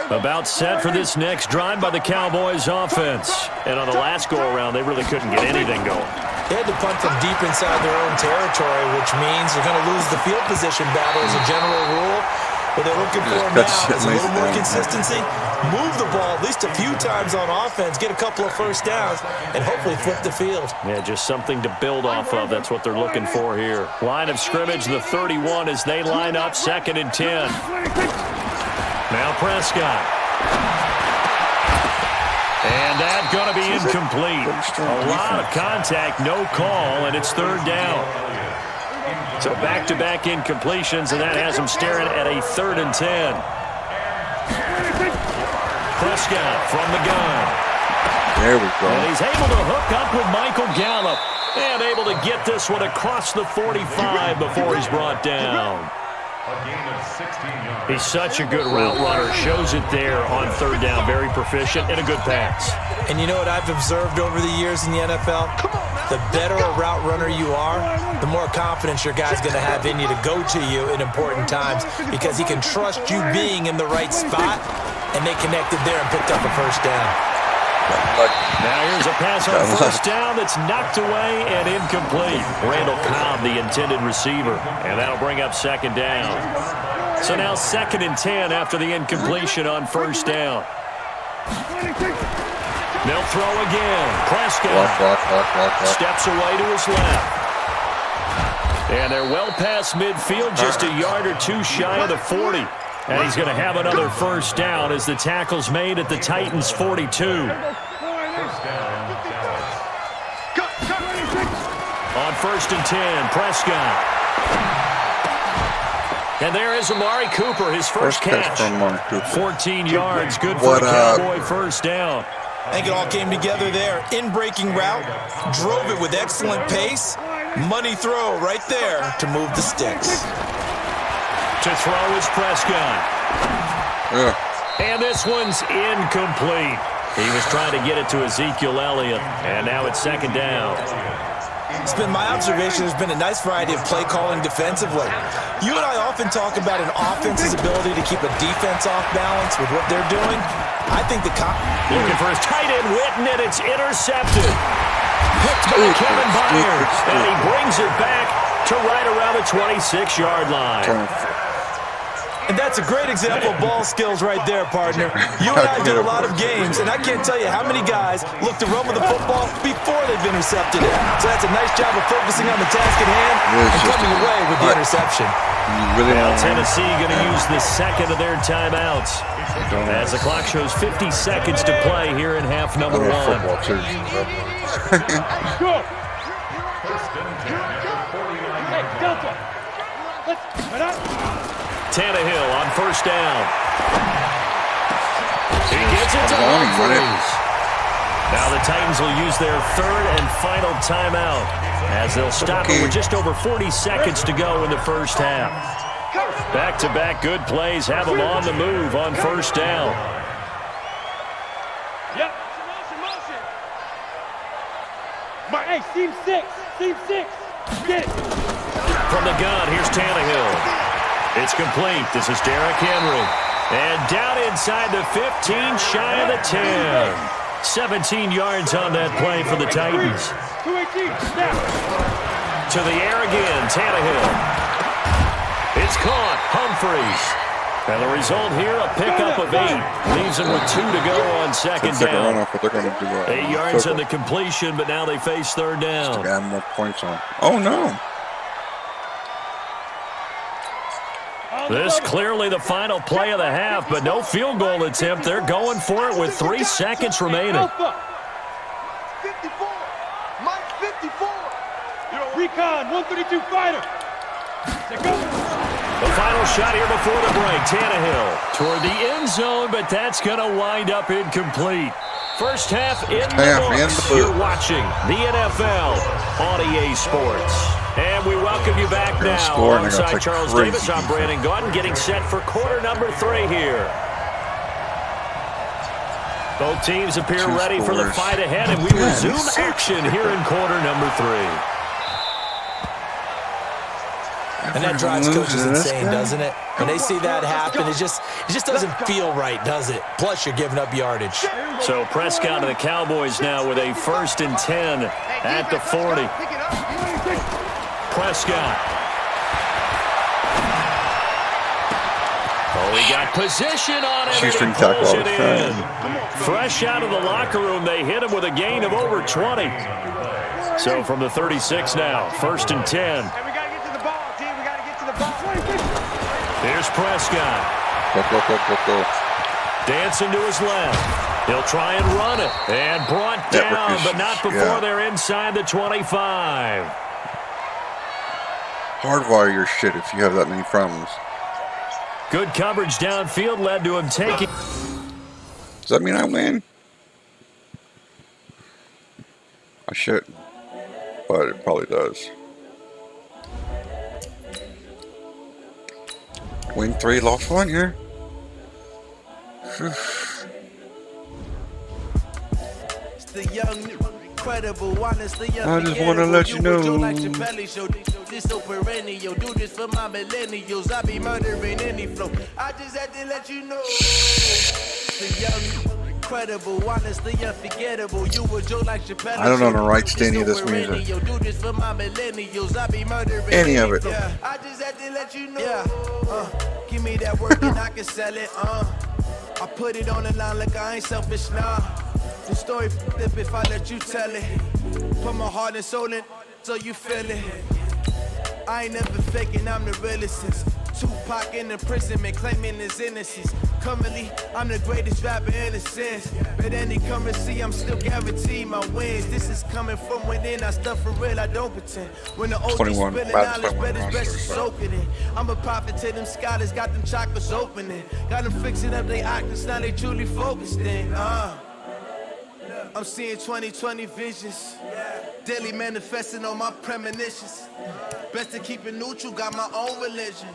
About set for this next drive by the Cowboys offense. And on the last go-around, they really couldn't get anything going. They had to punt from deep inside their own territory, which means they're going to lose the field position battle as a general rule. What they're looking for now is a little more consistency. Move the ball at least a few times on offense, get a couple of first downs, and hopefully flip the field. Yeah, just something to build off of. That's what they're looking for here. Line of scrimmage, the 31 as they line up 2nd and 10. Now Prescott. And that's going to be incomplete. A lot of contact, no call, and it's 3rd down. So back-to-back incompletions, and that has them staring at a 3rd and 10. Prescott from the gun. There we go. And he's able to hook up with Michael Gallup. And able to get this one across the 45 before he's brought down. He's such a good route runner. Shows it there on 3rd down. Very proficient and a good pass. And you know what I've observed over the years in the NFL? The better a route runner you are, the more confidence your guy's going to have in you to go to you in important times because he can trust you being in the right spot, and they connected there and picked up a first down. Now here's a pass on 1st down that's knocked away and incomplete. Randall Cobb, the intended receiver, and that'll bring up 2nd down. So now 2nd and 10 after the incompletion on 1st down. They'll throw again. Prescott steps away to his left. And they're well past midfield, just a yard or 2 shy of the 40. And he's going to have another 1st down as the tackle's made at the Titans' 42. On 1st and 10, Prescott. And there is Amari Cooper, his first catch. 14 yards, good for the Cowboy 1st down. I think it all came together there. In-breaking route, drove it with excellent pace. Money throw right there to move the sticks. To throw is Prescott. And this one's incomplete. He was trying to get it to Ezekiel Elliott, and now it's 2nd down. It's been my observation there's been a nice variety of play calling defensively. You and I often talk about an offense's ability to keep a defense off balance with what they're doing. I think looking for his tight end, Witten, and it's intercepted. Picked by Kevin Byers, and he brings it back to right around the 26-yard line. And that's a great example of ball skills right there, partner. You and I do a lot of games, and I can't tell you how many guys look to run with the football before they've intercepted it. So that's a nice job of focusing on the task at hand and coming away with the interception. Now Tennessee going to use the 2nd of their timeouts as the clock shows 50 seconds to play here in half number 1. Tannehill on 1st down. He gets it to Humphries. Now the Titans will use their 3rd and final timeout as they'll stop it with just over 40 seconds to go in the 1st half. Back-to-back good plays have them on the move on 1st down. Yep. Hey, team 6. Get it. From the gun, here's Tannehill. It's complete. This is Derrick Henry. And down inside the 15, shy of the 10. 17 yards on that play for the Titans. 218, snap. To the air again, Tannehill. It's caught. Humphries. And the result here, a pickup of 8. Leaves them with 2 to go on second down. Runoff, but they're going to do 8 yards on the completion, but now they face third down. Just to add more points on. Oh, no. This clearly the final play of the half, but no field goal attempt. They're going for it with 3 seconds remaining. 54. Mike 54. Recon 132 fighter. The final shot here before the break. Tannehill toward the end zone, but that's going to wind up incomplete. First half in the books. You're watching the NFL on EA Sports. And we welcome you back now alongside Charles Davis. I'm Brandon Gaudin getting set for quarter number 3 here. Both teams appear ready for the fight ahead, and we resume action here in quarter number 3. And that drives coaches insane, doesn't it? When they see that happen, it just doesn't feel right, does it? Plus, you're giving up yardage. So Prescott and the Cowboys now with a 1st and 10 at the 40. Prescott. Oh, he got position on it, and he pulls it in. Fresh out of the locker room, they hit him with a gain of over 20. So from the 36 now, 1st and 10. Here's Prescott. Go. Dancing to his left. He'll try and run it. And brought down, but not before they're inside the 25. Hardwire your shit if you have that many problems. Good coverage downfield led to him taking. Does that mean I win? I shouldn't, but it probably does. Win 3, lost 1 here. I just want to let you know. This so perennial, do this for my millennials. I be murdering any flow. I just had to let you know. The young, incredible, honestly unforgettable. You were Joe like Chappelle. I don't know the rights to any of this music. Do this for my millennials. I be murdering any of it. Yeah. I just had to let you know. Give me that work and I can sell it. I put it on the line like I ain't selfish, nah. The story flip if I let you tell it. Put my heart and soul in so you feel it. I ain't never faking, I'm the realest since Tupac in imprisonment, claiming his innocence. Currently, I'm the greatest rapper in a sense. But any currency, I'm still guaranteed my wins. This is coming from within, I stuff for real, I don't pretend. When the OG's spilling knowledge, bet it's best to soak it in. I'm a prophet to them scholars, got them chakras opening. Got them fixing up they octaves, now they truly focused in. I'm seeing 2020 visions. Daily manifesting on my premonitions. Best to keep it neutral, got my own religion.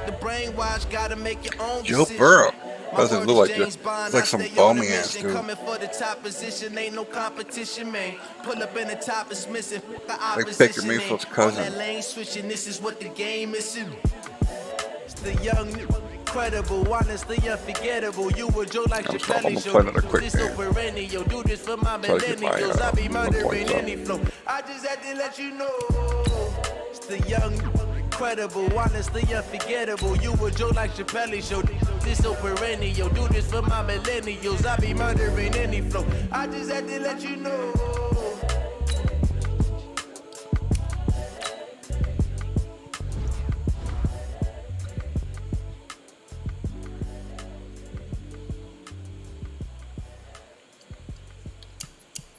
The brainwash, gotta make your own decision. Joe Burrow doesn't look like this. It's like some bummy ass dude. Coming for the top position, ain't no competition, man. Pull up in the top, it's missing. The like Baker Mayfield's cousin. That lane switching, this is what the game is. It's the young, incredible, honestly unforgettable. You were Joe like Chappelle. I'm gonna play another quick This game. so perennial, do this for my millennials. I be murdering any flow. I just had to let you know. It's the young, incredible, honestly unforgettable. You were Joe like Chappelle show. This so perennial, do this for my millennials. I be murdering any flow. I just had to let you know.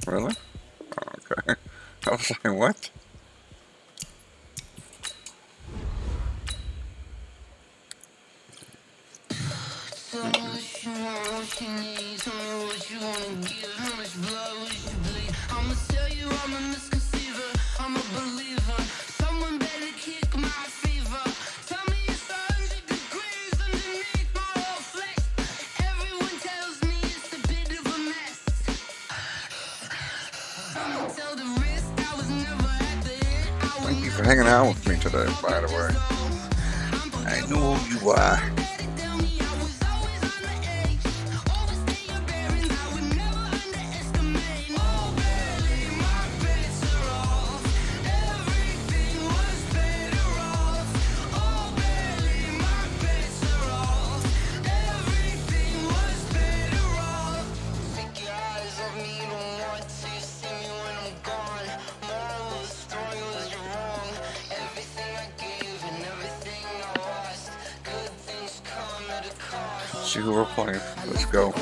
Really? Oh, okay. I was like, what? Thank you for hanging out with me today, by the way. I know who you are. see who we're playing. Let's go.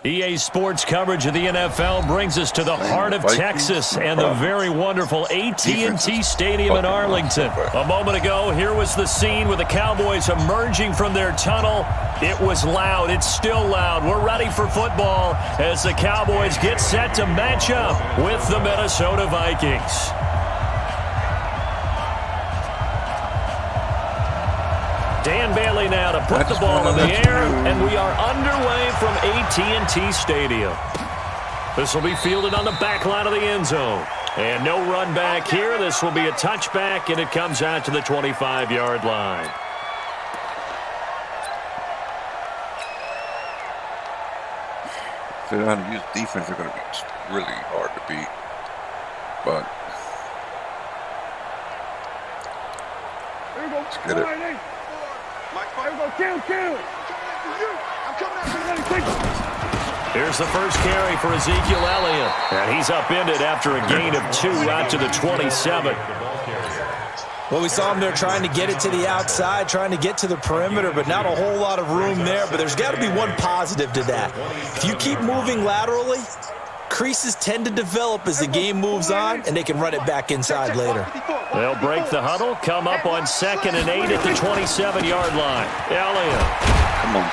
EA Sports coverage of the NFL brings us to the heart of Texas and the very wonderful AT&T Stadium in Arlington. A moment ago, here was the scene with the Cowboys emerging from their tunnel. It was loud. It's still loud. We're ready for football as the Cowboys get set to match up with the Minnesota Vikings. Dan Bailey now to put the ball in the air, and we are underway from AT&T Stadium. This will be fielded on the back line of the end zone. And no run back here. This will be a touchback, and it comes out to the 25-yard line. If they know how to use defense, they're going to be really hard to beat. But let's get it. Here's the first carry for Ezekiel Elliott. And he's upended after a gain of 2 out to the 27. Well, we saw him there trying to get it to the outside, trying to get to the perimeter, but not a whole lot of room there. But there's got to be one positive to that. If you keep moving laterally, creases tend to develop as the game moves on, and they can run it back inside later. They'll break the huddle, come up on 2nd and 8 at the 27-yard line. Elliott. Come on.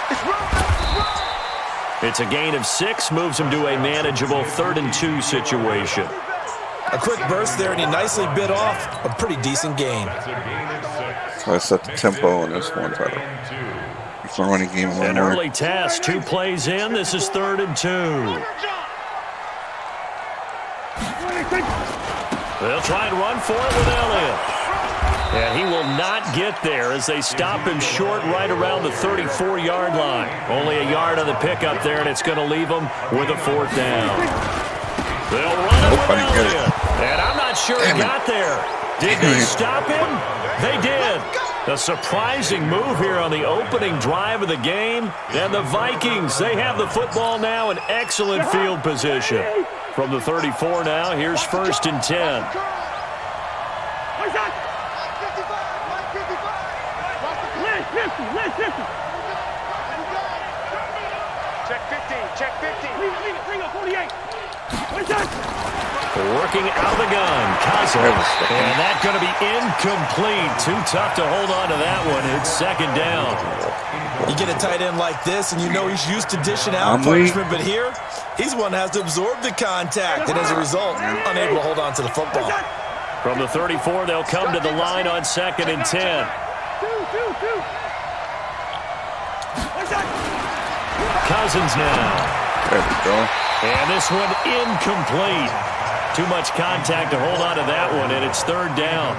It's a gain of 6, moves him to a manageable 3rd and 2 situation. A quick burst there, and he nicely bit off a pretty decent gain. So I set the tempo on this one. Try to keep my running game An early test, 2 plays in. This is 3rd and 2. They'll try and run for it with Elliott. And he will not get there as they stop him short right around the 34-yard line. Only a yard on the pickup there, and it's going to leave him with a 4th down. They'll run it with Elliott. And I'm not sure he got there. Did they stop him? They did. A surprising move here on the opening drive of the game. And the Vikings, they have the football now in excellent field position. From the 34 now, here's 1st and 10. Check 15, check 15. Bring up 48. Working out of the gun, Cousins. And that's going to be incomplete. Too tough to hold on to that one. It's 2nd down. You get a tight end like this, and you know he's used to dishing out punishment, but here, he's one that has to absorb the contact, and as a result, unable to hold on to the football. From the 34, they'll come to the line on 2nd and 10. Cousins now. There we go. And this one incomplete. Too much contact to hold on to that one, and it's 3rd down.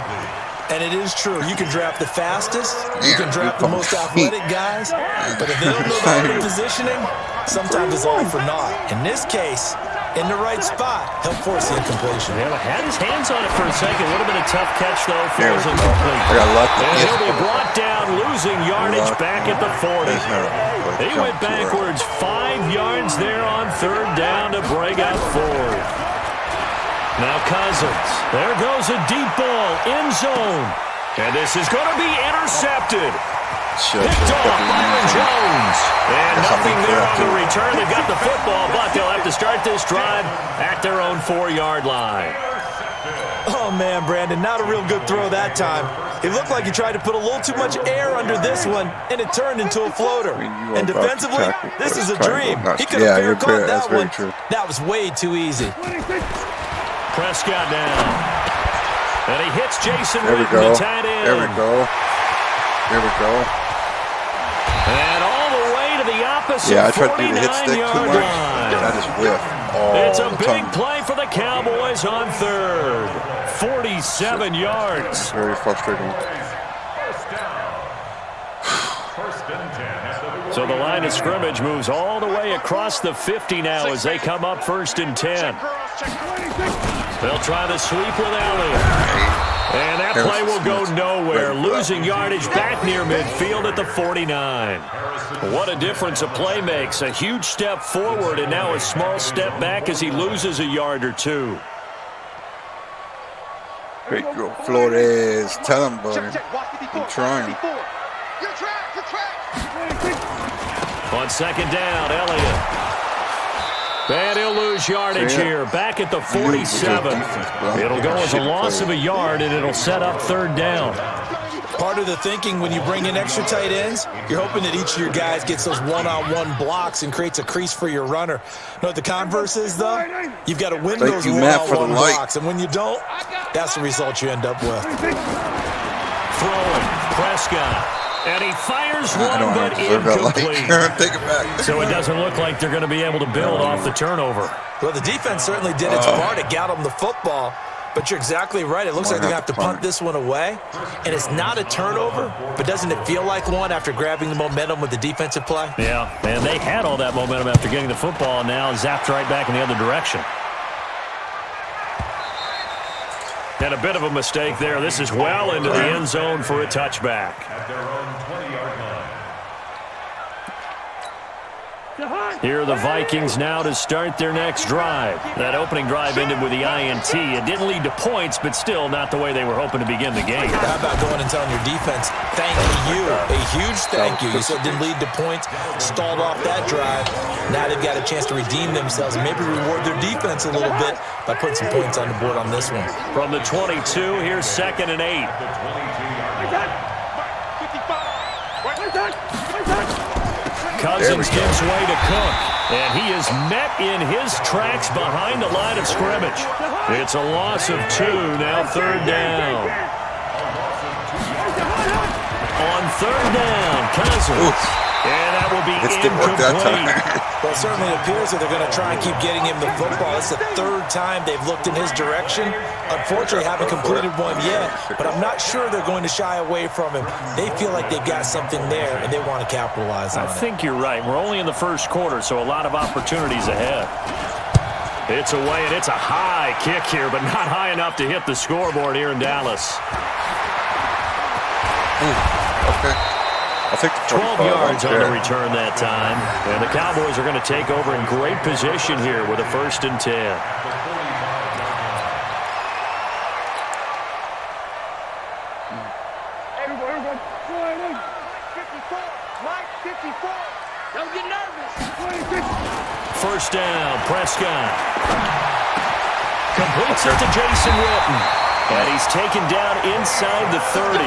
And it is true. You can draft the fastest. You can draft the most athletic guys. But if they don't know the art of positioning, sometimes it's all for naught. In this case, in the right spot, he'll force the incompletion. Yeah, had his hands on it for a second. Would have been a tough catch, though. Falls I incomplete. got lucky. And he'll be brought down, losing yardage back at the 40. He went backwards 5 yards there on 3rd down to break out 4th. Now Cousins. There goes a deep ball, end zone. And this is going to be intercepted. Picked off Byron Jones. And nothing there on the return. They've got the football, but they'll have to start this drive at their own 4-yard line. Oh, man, Brandon, not a real good throw that time. It looked like he tried to put a little too much air under this one, and it turned into a floater. And defensively, this is a dream. He could have fair caught that one. That was way too easy. Prescott down. And he hits Jason There we Witten, go. the tight end. There we go. There we go. And all the way to the opposite Yeah, I tried to do the hit stick too 49-yard much. line. And I just whiffed all It's a the big time. play for the Cowboys on 3rd. 47 yards. Very frustrating. First and 10 at the So the line of scrimmage moves all the way across the 50 now as they come up 1st and 10. They'll try the sweep with Elliott. And that play will go nowhere, losing yardage back near midfield at the 49. What a difference a play makes. A huge step forward and now a small step back as he loses a yard or two. Great go, Flores. Tell him, buddy. I'm trying. On 2nd down, Elliott. And he'll lose yardage here, back at the 47. It'll go as a loss of a yard, and it'll set up 3rd down. Part of the thinking when you bring in extra tight ends, you're hoping that each of your guys gets those one-on-one blocks and creates a crease for your runner. You know what the converse is, though? You've got to win those one-on-one blocks, and when you don't, that's the result you end up with. Throwing, Prescott. And he fires one, but incomplete. Take it back. So it doesn't look like they're going to be able to build off the turnover. Well, the defense certainly did its part. It got them the football. But you're exactly right. It looks like they're going to have to punt this one away. And it's not a turnover, but doesn't it feel like one after grabbing the momentum with the defensive play? Yeah, and they had all that momentum after getting the football, and now zapped right back in the other direction. And a bit of a mistake there. This is well into the end zone for a touchback. At their own 20-yard line. Here are the Vikings now to start their next drive. That opening drive ended with the INT. It didn't lead to points, but still not the way they were hoping to begin the game. How about going and telling your defense, thank you, a huge thank you. You said it didn't lead to points, stalled off that drive. Now they've got a chance to redeem themselves and maybe reward their defense a little bit by putting some points on the board on this one. From the 22, here's 2nd and 8. Cousins gives way to Cook, and he is met in his tracks behind the line of scrimmage. It's a loss of 2, now 3rd down. On 3rd down, Cousins. And that will be incomplete. Well, it certainly appears that they're going to try and keep getting him the football. It's the 3rd time they've looked in his direction. Unfortunately, haven't completed one yet, but I'm not sure they're going to shy away from him. They feel like they've got something there, and they want to capitalize on it. I think you're right. We're only in the 1st quarter, so a lot of opportunities ahead. It's away, and it's a high kick here, but not high enough to hit the scoreboard here in Dallas. Okay. I think 12 yards on the return that time. And the Cowboys are going to take over in great position here with a 1st and 10. Don't get nervous. 1st down, Prescott. Completes it to Jason Witten. And he's taken down inside the 30.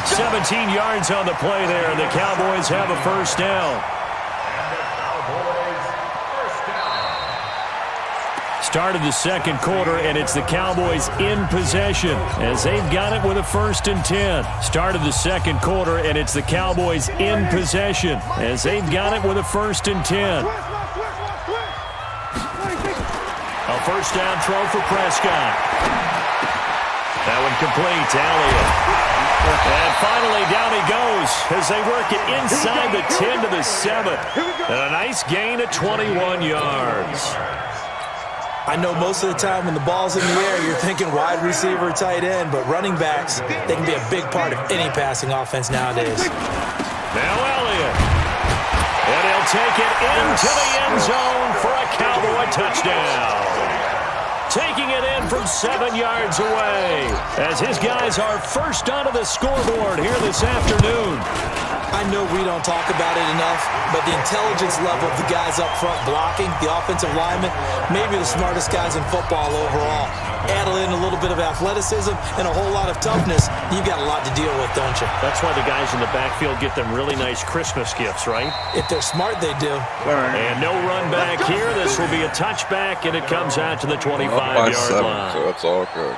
17 yards on the play there, and the Cowboys have a 1st down. Started the 2nd quarter, and it's the Cowboys in possession as they've got it with a 1st and 10. Started the 2nd quarter, and it's the Cowboys in possession as they've got it with a 1st and 10. A 1st down throw for Prescott. That one complete to Elliott. And finally, down he goes as they work it inside the 10 to the 7. And a nice gain of 21 yards. I know most of the time when the ball's in the air, you're thinking wide receiver, tight end, but running backs, they can be a big part of any passing offense nowadays. Now Elliott. And he'll take it into the end zone for a Cowboy touchdown. Taking it in from 7 yards away as his guys are first onto the scoreboard here this afternoon. I know we don't talk about it enough, but the intelligence level of the guys up front blocking, the offensive linemen, maybe the smartest guys in football overall. Add in a little bit of athleticism and a whole lot of toughness, you've got a lot to deal with, don't you? That's why the guys in the backfield get them really nice Christmas gifts, right? If they're smart, they do. And no run back here. This will be a touchback, and it comes out to the 25-yard line. So that's all good.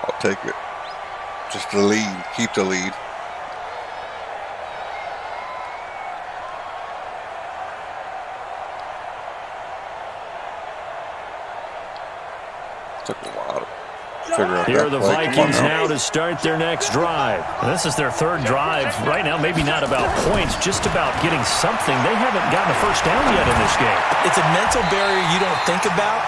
I'll take it. Just the lead. Keep the lead. Took a while figure out Here are that the play. Come on Vikings now. now to start their next drive. And this is their third drive. Right now, maybe not about points, just about getting something. They haven't gotten a first down yet in this game. It's a mental barrier you don't think about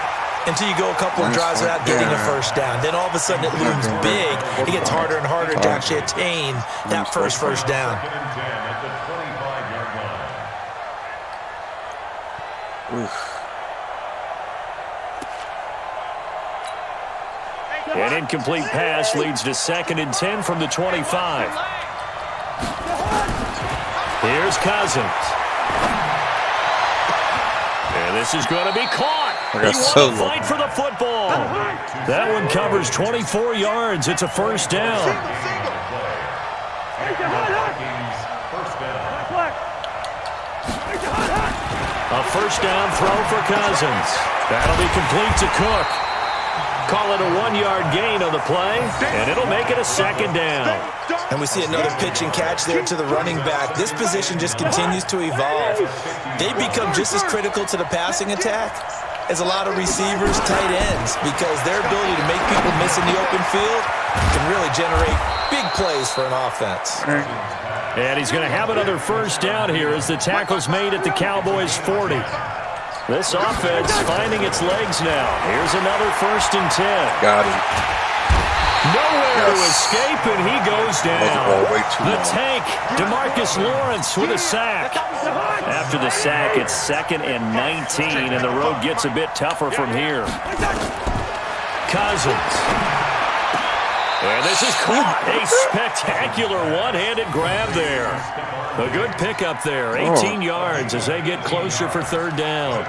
until you go a couple of drives without getting a first down. Then all of a sudden it looms big. It gets harder and harder to actually attain that first down. Second and 10 at the 25-yard line. Oof. An incomplete pass leads to second and 10 from the 25. Here's Cousins. And this is going to be caught. He won the fight for the football. That one covers 24 yards. It's a first down. A first down throw for Cousins. That'll be complete to Cook. Call it a 1-yard gain on the play, and it'll make it a second down. And we see another pitch and catch there to the running back. This position just continues to evolve. They become just as critical to the passing attack as a lot of receivers, tight ends, because their ability to make people miss in the open field can really generate big plays for an offense. And he's going to have another first down here as the tackle's made at the Cowboys' 40. This offense finding its legs now. Here's another first and 10. Got him. Nowhere to escape, and he goes down. Way too The long. tank, DeMarcus Lawrence with a sack. After the sack, it's second and 19, and the road gets a bit tougher from here. Cousins. And this is caught. A spectacular one-handed grab there. A good pickup there. 18 yards as they get closer for third down.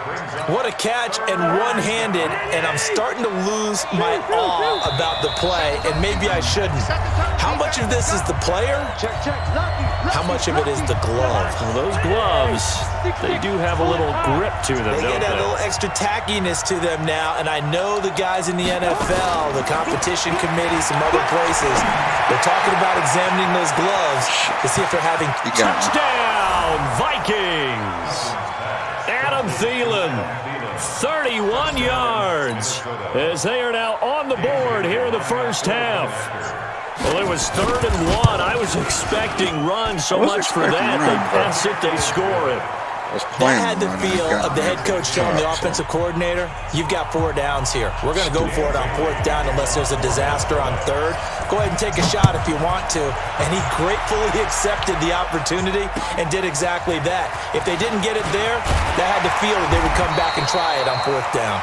What a catch, and one-handed, and I'm starting to lose my awe about the play, and maybe I shouldn't. How much of this is the player? How much of it is the glove? Well, those gloves, they do have a little grip to them, They don't get a they? little extra tackiness to them now, and I know the guys in the NFL, the competition committee, some other places, they're talking about examining those gloves to see if they're having Touchdown, Vikings! Adam Thielen, 31 yards, as they are now on the board here in the first half. Well, it was 3rd and 1. I was expecting run so much for that. They pass it, they score it. That had the feel of the head coach telling the offensive coordinator, you've got 4 downs here. We're going to go for it on 4th down unless there's a disaster on 3rd. Go ahead and take a shot if you want to. And he gratefully accepted the opportunity and did exactly that. If they didn't get it there, that had the feel that they would come back and try it on 4th down.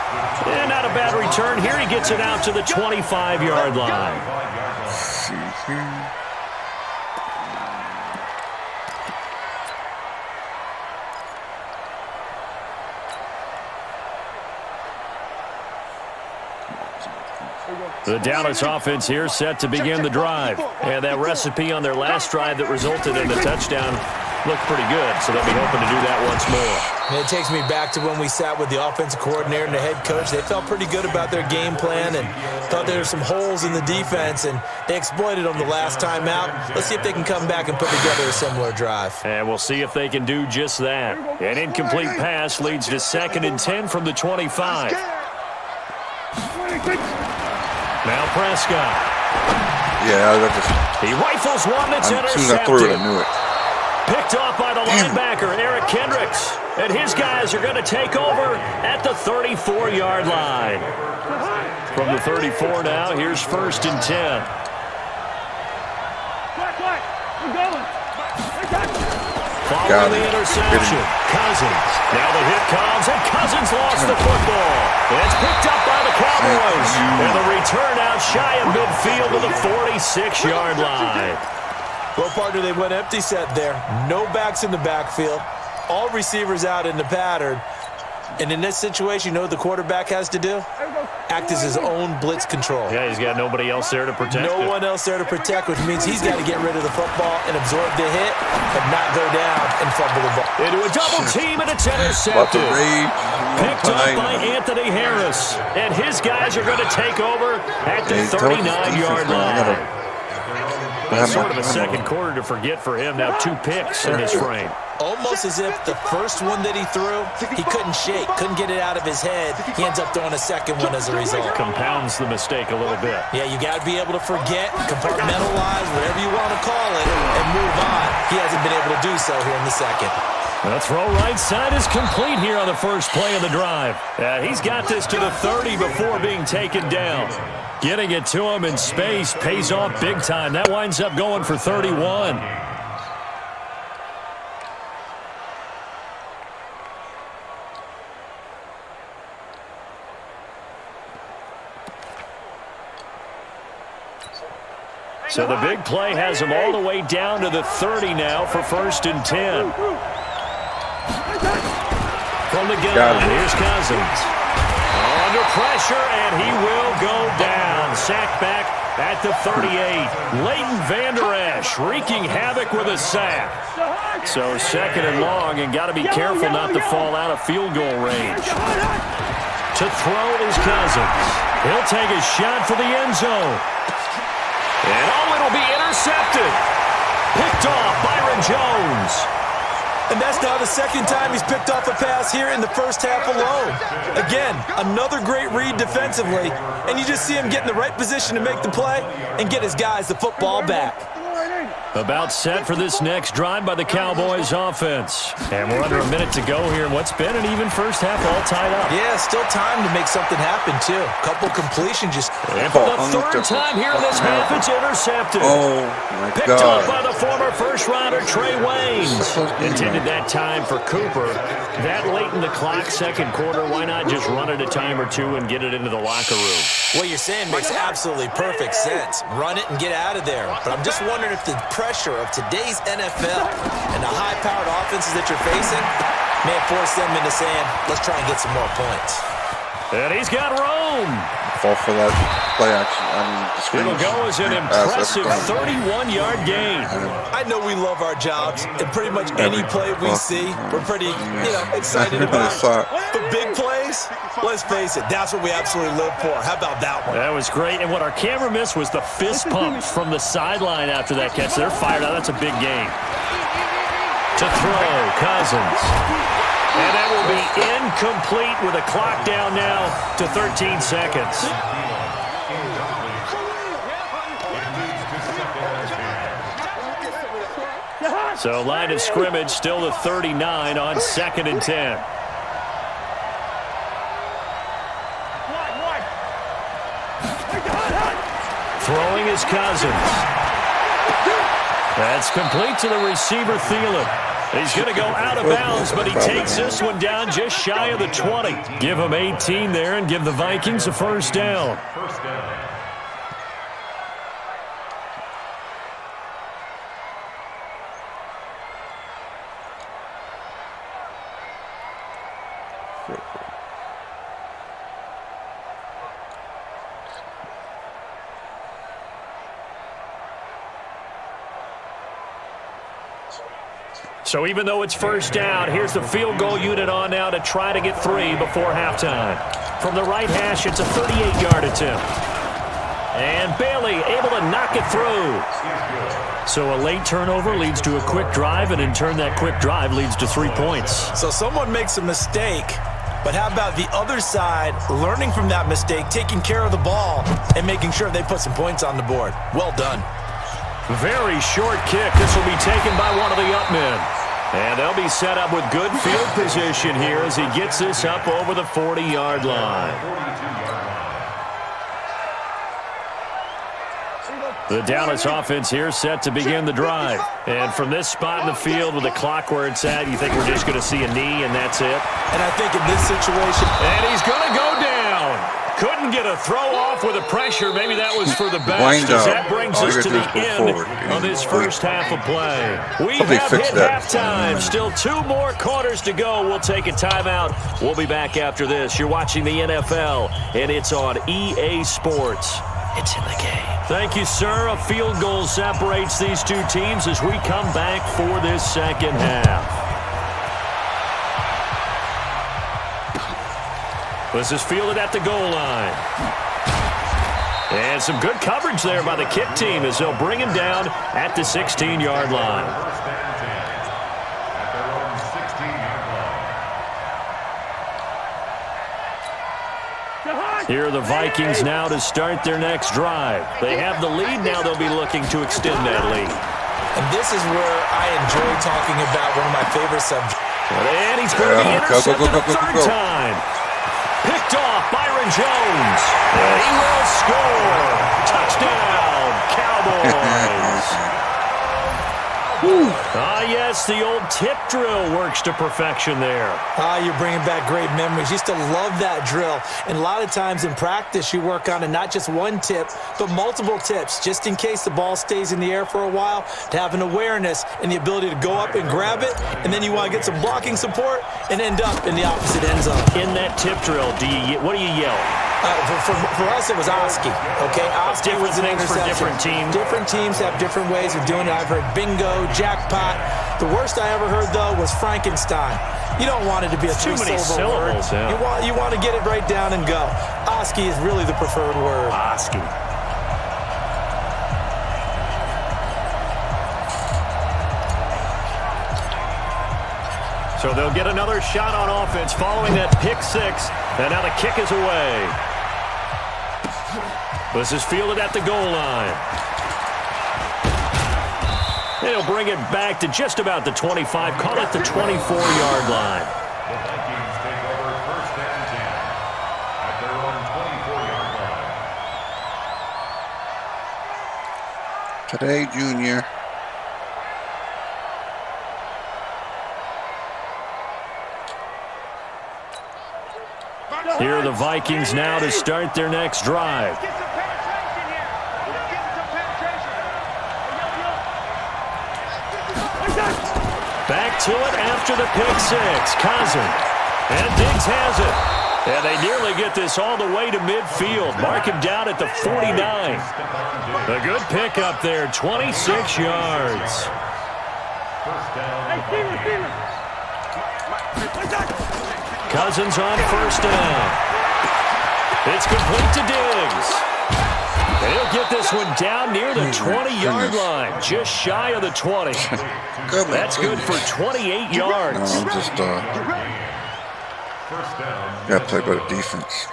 And not a bad return. Here he gets it out to the 25-yard line. The Dallas offense here set to begin the drive. And that recipe on their last drive that resulted in the touchdown looked pretty good, so they'll be hoping to do that once more. And it takes me back to when we sat with the offensive coordinator and the head coach. They felt pretty good about their game plan and thought there were some holes in the defense, and they exploited them the last time out. Let's see if they can come back and put together a similar drive. And we'll see if they can do just that. An incomplete pass leads to 2nd and 10 from the 25. Now Prescott. Yeah, that just... He rifles one that's As soon as I threw it, I knew it. Picked off by the linebacker, Eric Kendricks. And his guys are going to take over at the 34-yard line. From the 34 now, here's 1st and 10. Following the interception, Cousins. Now the hit comes, and Cousins lost the football. It's picked up by the Cowboys. And the return out shy of midfield to the 46-yard line. Well, partner, they went empty set there. No backs in the backfield. All receivers out in the pattern. And in this situation, you know what the quarterback has to do? Act as his own blitz control. Yeah, he's got nobody else there to protect No it. one else there to protect, which means he's got to get rid of the football and absorb the hit and not go down and fumble the ball. Into a double team, and it's intercepted. Picked up by Anthony Harris. And his guys are going to take over at the 39-yard line. Sort of a second quarter to forget for him. Now 2 picks in this frame. Almost as if the first one that he threw, he couldn't shake, couldn't get it out of his head. He ends up throwing a second one as a result. Compounds the mistake a little bit. Yeah, you got to be able to forget, compartmentalize, whatever you want to call it, and move on. He hasn't been able to do so here in the second. The throw right side is complete here on the first play of the drive. He's got this to the 30 before being taken down. Getting it to him in space pays off big time. That winds up going for 31. So the big play has him all the way down to the 30 now for 1st and 10. From the gun, here's Cousins. Under pressure, and he will go down. Sacked back at the 38. Leighton Vander Esch wreaking havoc with a sack. So 2nd and long, and got to be careful not to fall out of field goal range. To throw is Cousins. He'll take a shot for the end zone. And it'll be intercepted. Picked off Byron Jones. And that's now the 2nd time he's picked off a pass here in the first half alone. Again, another great read defensively, and you just see him get in the right position to make the play and get his guys the football back. About set for this next drive by the Cowboys offense. And we're under a minute to go here in what's been an even first half, all tied up. Yeah, still time to make something happen, too. Couple completions just... And for the 3rd time here in this half, it's intercepted. Oh, my Picked God. off by the former first-rounder Trey Waynes. Intended that time for Cooper. That late in the clock, 2nd quarter, why not just run it a time or two and get it into the locker room? What you're saying makes absolutely perfect sense. Run it and get out of there. But I'm just wondering if the pressure of today's NFL and the high-powered offenses that you're facing may have forced them into saying, let's try and get some more points. And he's got room. Fall for that play action. I mean, the screen. It'll go as an impressive 31-yard gain. I know we love our jobs, and pretty much any play we see, we're pretty, excited about. But big plays, let's face it, that's what we absolutely live for. How about that one? That was great, and what our camera missed was the fist pump from the sideline after that catch. They're fired out. That's a big gain. To throw, Cousins. And that will be incomplete with a clock down now to 13 seconds. So line of scrimmage still the 39 on 2nd and 10. Throwing is Cousins. That's complete to the receiver, Thielen. He's going to go out of bounds, but he takes this one down just shy of the 20. Give him 18 there and give the Vikings a 1st down. So even though it's 1st down, here's the field goal unit on now to try to get 3 before halftime. From the right hash, it's a 38-yard attempt. And Bailey able to knock it through. So a late turnover leads to a quick drive, and in turn that quick drive leads to 3 points. So someone makes a mistake, but how about the other side learning from that mistake, taking care of the ball, and making sure they put some points on the board? Well done. Very short kick. This will be taken by one of the up men. And they'll be set up with good field position here as he gets this up over the 40-yard line. The Dallas offense here set to begin the drive. And from this spot in the field with the clock where it's at, you think we're just going to see a knee and that's it? And I think in this situation... And he's going to go down. Couldn't get a throw off with the pressure. Maybe that was for the best. As that brings us to the end of this first half of play. We have hit halftime. Still 2 more quarters to go. We'll take a timeout. We'll be back after this. You're watching the NFL, and it's on EA Sports. It's in the game. Thank you, sir. A field goal separates these 2 teams as we come back for this second half. This is fielded at the goal line. And some good coverage there by the kick team as they'll bring him down at the 16-yard line. First and 10 at their own 16-yard line. Here are the Vikings now to start their next drive. They have the lead now. They'll be looking to extend that lead. And this is where I enjoy talking about one of my favorite subjects. And he's going to be intercepted a third time. Picked off Byron Jones. And he will score. Touchdown, Cowboys. Yes, the old tip drill works to perfection there. You're bringing back great memories. Used to love that drill. And a lot of times in practice, you work on it, not just one tip, but multiple tips, just in case the ball stays in the air for a while, to have an awareness and the ability to go up and grab it, and then you want to get some blocking support and end up in the opposite end zone. In that tip drill, what do you yell? For us, it was Oski. Okay, Oski was an things for interception. different teams. Different teams have different ways of doing it. I've heard bingo, jackpot. The worst I ever heard, though, was Frankenstein. You don't want it to be a too many three-syllable word. syllables. Yeah. You want to get it right down and go. Oski is really the preferred word. Oski. So they'll get another shot on offense following that pick six. And now the kick is away. This is fielded at the goal line. They'll bring it back to just about the 25. Call it the 24-yard line. The Vikings take over first and 10 at their own 24-yard line. Today, Junior. Here are the Vikings now to start their next drive. Get some penetration here. Get some penetration. Back to it after the pick six. Cousin. And Diggs has it. And they nearly get this all the way to midfield. Mark him down at the 49. A good pickup there, 26 yards. First down. Cousins on first down. It's complete to Diggs. And he'll get this one down near the 20-yard line, just shy of the 20. That's good for 28 yards. No, I'm just First down. gotta play better defense.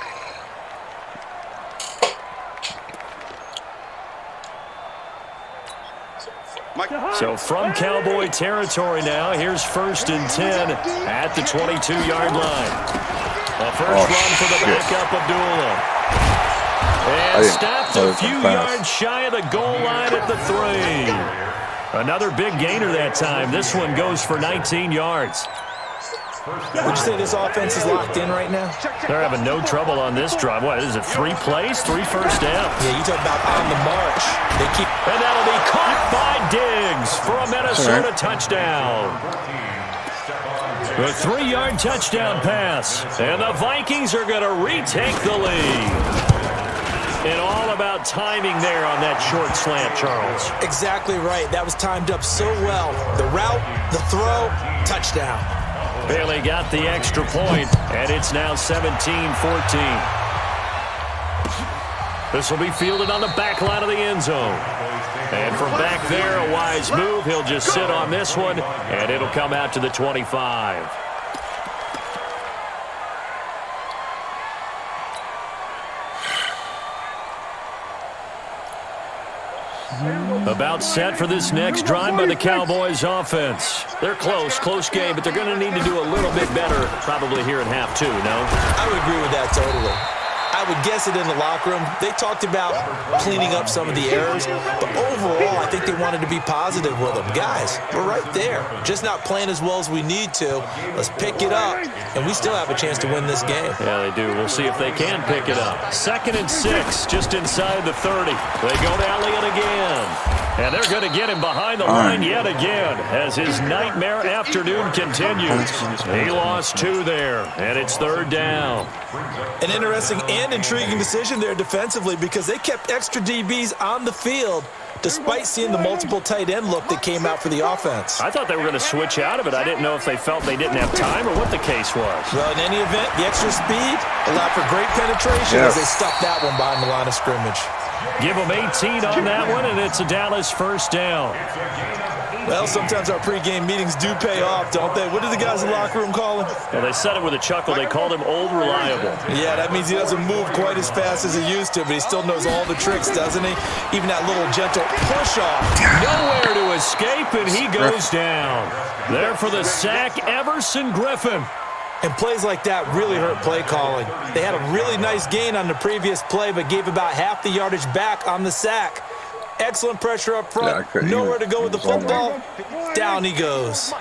So from Cowboy territory now, here's first and 10 at the 22-yard line. A first run for the backup Abdullah. And stopped a few yards shy of the goal line at the 3. Another big gainer that time. This one goes for 19 yards. Would you say this offense is locked in right now? They're having no trouble on this drive. What is it, 3 plays, 3 first downs? Yeah, you talk about on the march. They keep. And that'll be caught by Diggs for a Minnesota touchdown. A 3-yard touchdown pass. And the Vikings are going to retake the lead. And all about timing there on that short slant, Charles. Exactly right. That was timed up so well. The route, the throw, touchdown. Bailey got the extra point, and it's now 17-14. This will be fielded on the back line of the end zone. And from back there, a wise move. He'll just sit on this one, and it'll come out to the 25. About set for this next drive by the Cowboys offense. They're close game, but they're going to need to do a little bit better probably here in half 2, no? I would agree with that totally. I would guess it in the locker room. They talked about cleaning up some of the errors, but overall, I think they wanted to be positive with them. Guys, we're right there. Just not playing as well as we need to. Let's pick it up, and we still have a chance to win this game. Yeah, they do. We'll see if they can pick it up. 2nd and 6, just inside the 30. They go to Elliott again. And they're going to get him behind the line yet again as his nightmare afternoon continues. He lost 2 there, and it's 3rd down. An interesting and intriguing decision there defensively because they kept extra DBs on the field despite seeing the multiple tight end look that came out for the offense. I thought they were going to switch out of it. I didn't know if they felt they didn't have time or what the case was. Well, in any event, the extra speed allowed for great penetration as they stuffed that one behind the line of scrimmage. Give them 18 on that one, and it's a Dallas first down. Well, sometimes our pregame meetings do pay off, don't they? What do the guys in the locker room call him? Well, they said it with a chuckle. They called him Old Reliable. Yeah, that means he doesn't move quite as fast as he used to, but he still knows all the tricks, doesn't he? Even that little gentle push-off. Nowhere to escape, and he goes down. There for the sack, Everson Griffin. And plays like that really hurt play calling. They had a really nice gain on the previous play, but gave about half the yardage back on the sack. Excellent pressure up front. Nowhere to go with the football. Down he goes.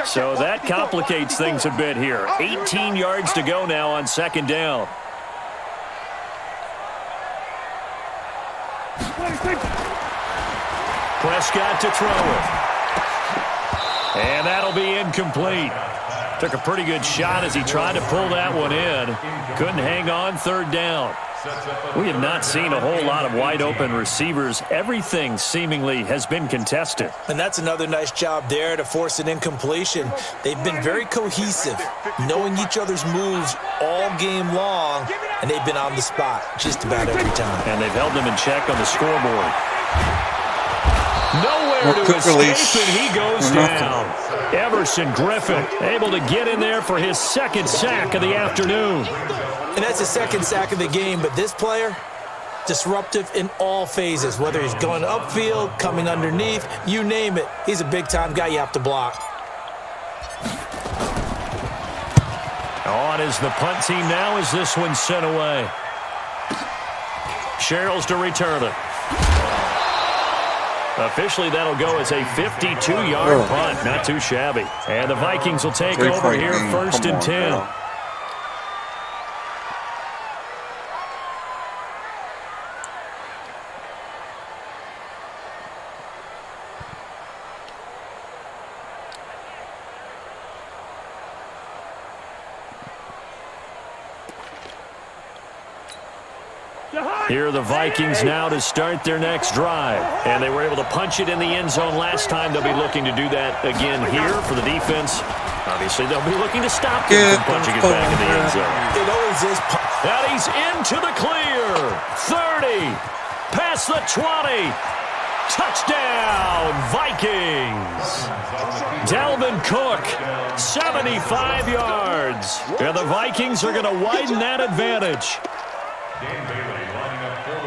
So that complicates things a bit here. 18 yards to go now on second down. Prescott to throw it. And that'll be incomplete. Took a pretty good shot as he tried to pull that one in. Couldn't hang on, third down. We have not seen a whole lot of wide-open receivers. Everything seemingly has been contested. And that's another nice job there to force an incompletion. They've been very cohesive, knowing each other's moves all game long, and they've been on the spot just about every time. And they've held them in check on the scoreboard. Nowhere to escape, and he goes down. Everson Griffin able to get in there for his second sack of the afternoon. And that's the second sack of the game, but this player, disruptive in all phases, whether he's going upfield, coming underneath, you name it. He's a big-time guy you have to block. On is the punt team now as this one's sent away. Sherrills to return it. Officially, that'll go as a 52-yard punt. Not too shabby. And the Vikings will take over here, first and 10. Here are the Vikings now to start their next drive. And they were able to punch it in the end zone last time. They'll be looking to do that again here for the defense. Obviously, they'll be looking to stop them from punching it back in the end zone. It always is. And he's into the clear. 30. Past the 20. Touchdown, Vikings. Dalvin Cook, 75 yards. And the Vikings are going to widen that advantage.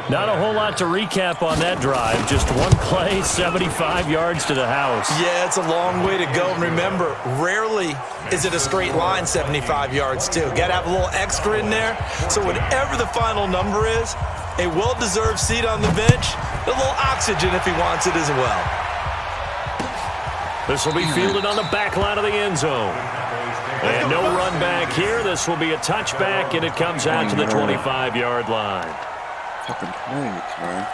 Not a whole lot to recap on that drive. Just one play, 75 yards to the house. Yeah, it's a long way to go. And remember, rarely is it a straight line 75 yards, too. Got to have a little extra in there. So whatever the final number is, a well-deserved seat on the bench, a little oxygen if he wants it as well. This will be fielded on the back line of the end zone. And no run back here. This will be a touchback, and it comes out to the 25-yard line. Fucking plays, man.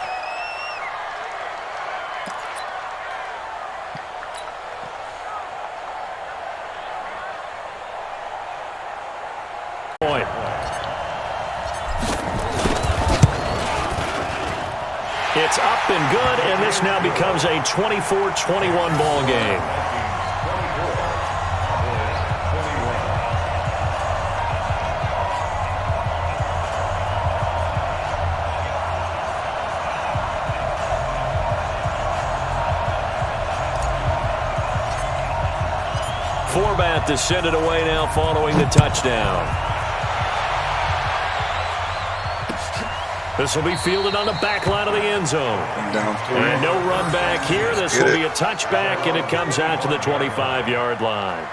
Point. It's up and good, and this now becomes a 24-21 ball game. Forbat to send it away now following the touchdown. This will be fielded on the back line of the end zone. And no run back here. This will be a touchback, and it comes out to the 25-yard line.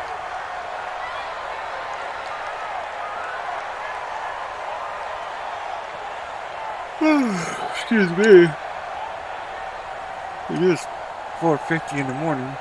Excuse me. It is 4:50 in the morning.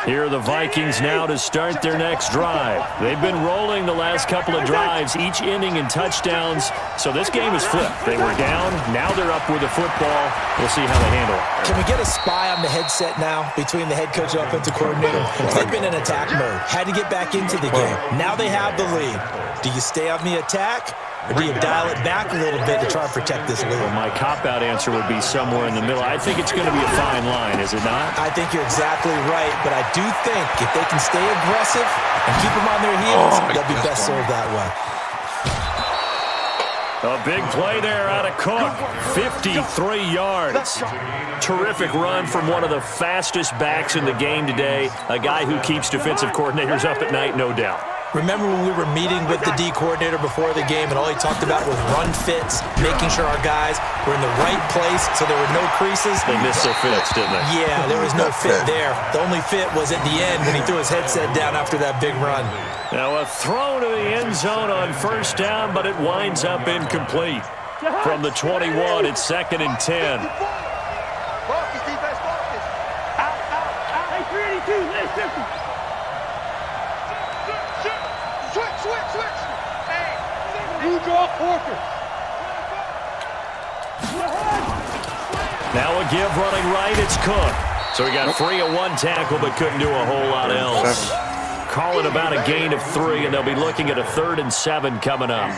Here are the Vikings now to start their next drive. They've been rolling the last couple of drives, each inning in touchdowns. So this game is flipped. They were down. Now they're up with the football. We'll see how they handle it. Can we get a spy on the headset now between the head coach and offensive coordinator? They've been in attack mode. Had to get back into the game. Now they have the lead. Do you stay on the attack? Or do you dial it back a little bit to try and protect this lead? Well, my cop-out answer would be somewhere in the middle. I think it's going to be a fine line, is it not? I think you're exactly right, but I do think if they can stay aggressive and keep them on their heels, they'll be best served that way. A big play there out of Cook. 53 yards. Terrific run from one of the fastest backs in the game today. A guy who keeps defensive coordinators up at night, no doubt. Remember when we were meeting with the D coordinator before the game and all he talked about was run fits, making sure our guys were in the right place so there were no creases? They missed their fits, didn't they? Yeah, there was no fit there. The only fit was at the end when he threw his headset down after that big run. Now a throw to the end zone on first down, but it winds up incomplete. From the 21, it's 2nd and 10. Focus, defense, focus. Out. Hey, 382, listen. Switch. Hey, you draw quarter. Now a give running right, it's Cook. So he got free of one tackle, but couldn't do a whole lot else. Call it about a gain of 3, and they'll be looking at a 3rd and 7 coming up.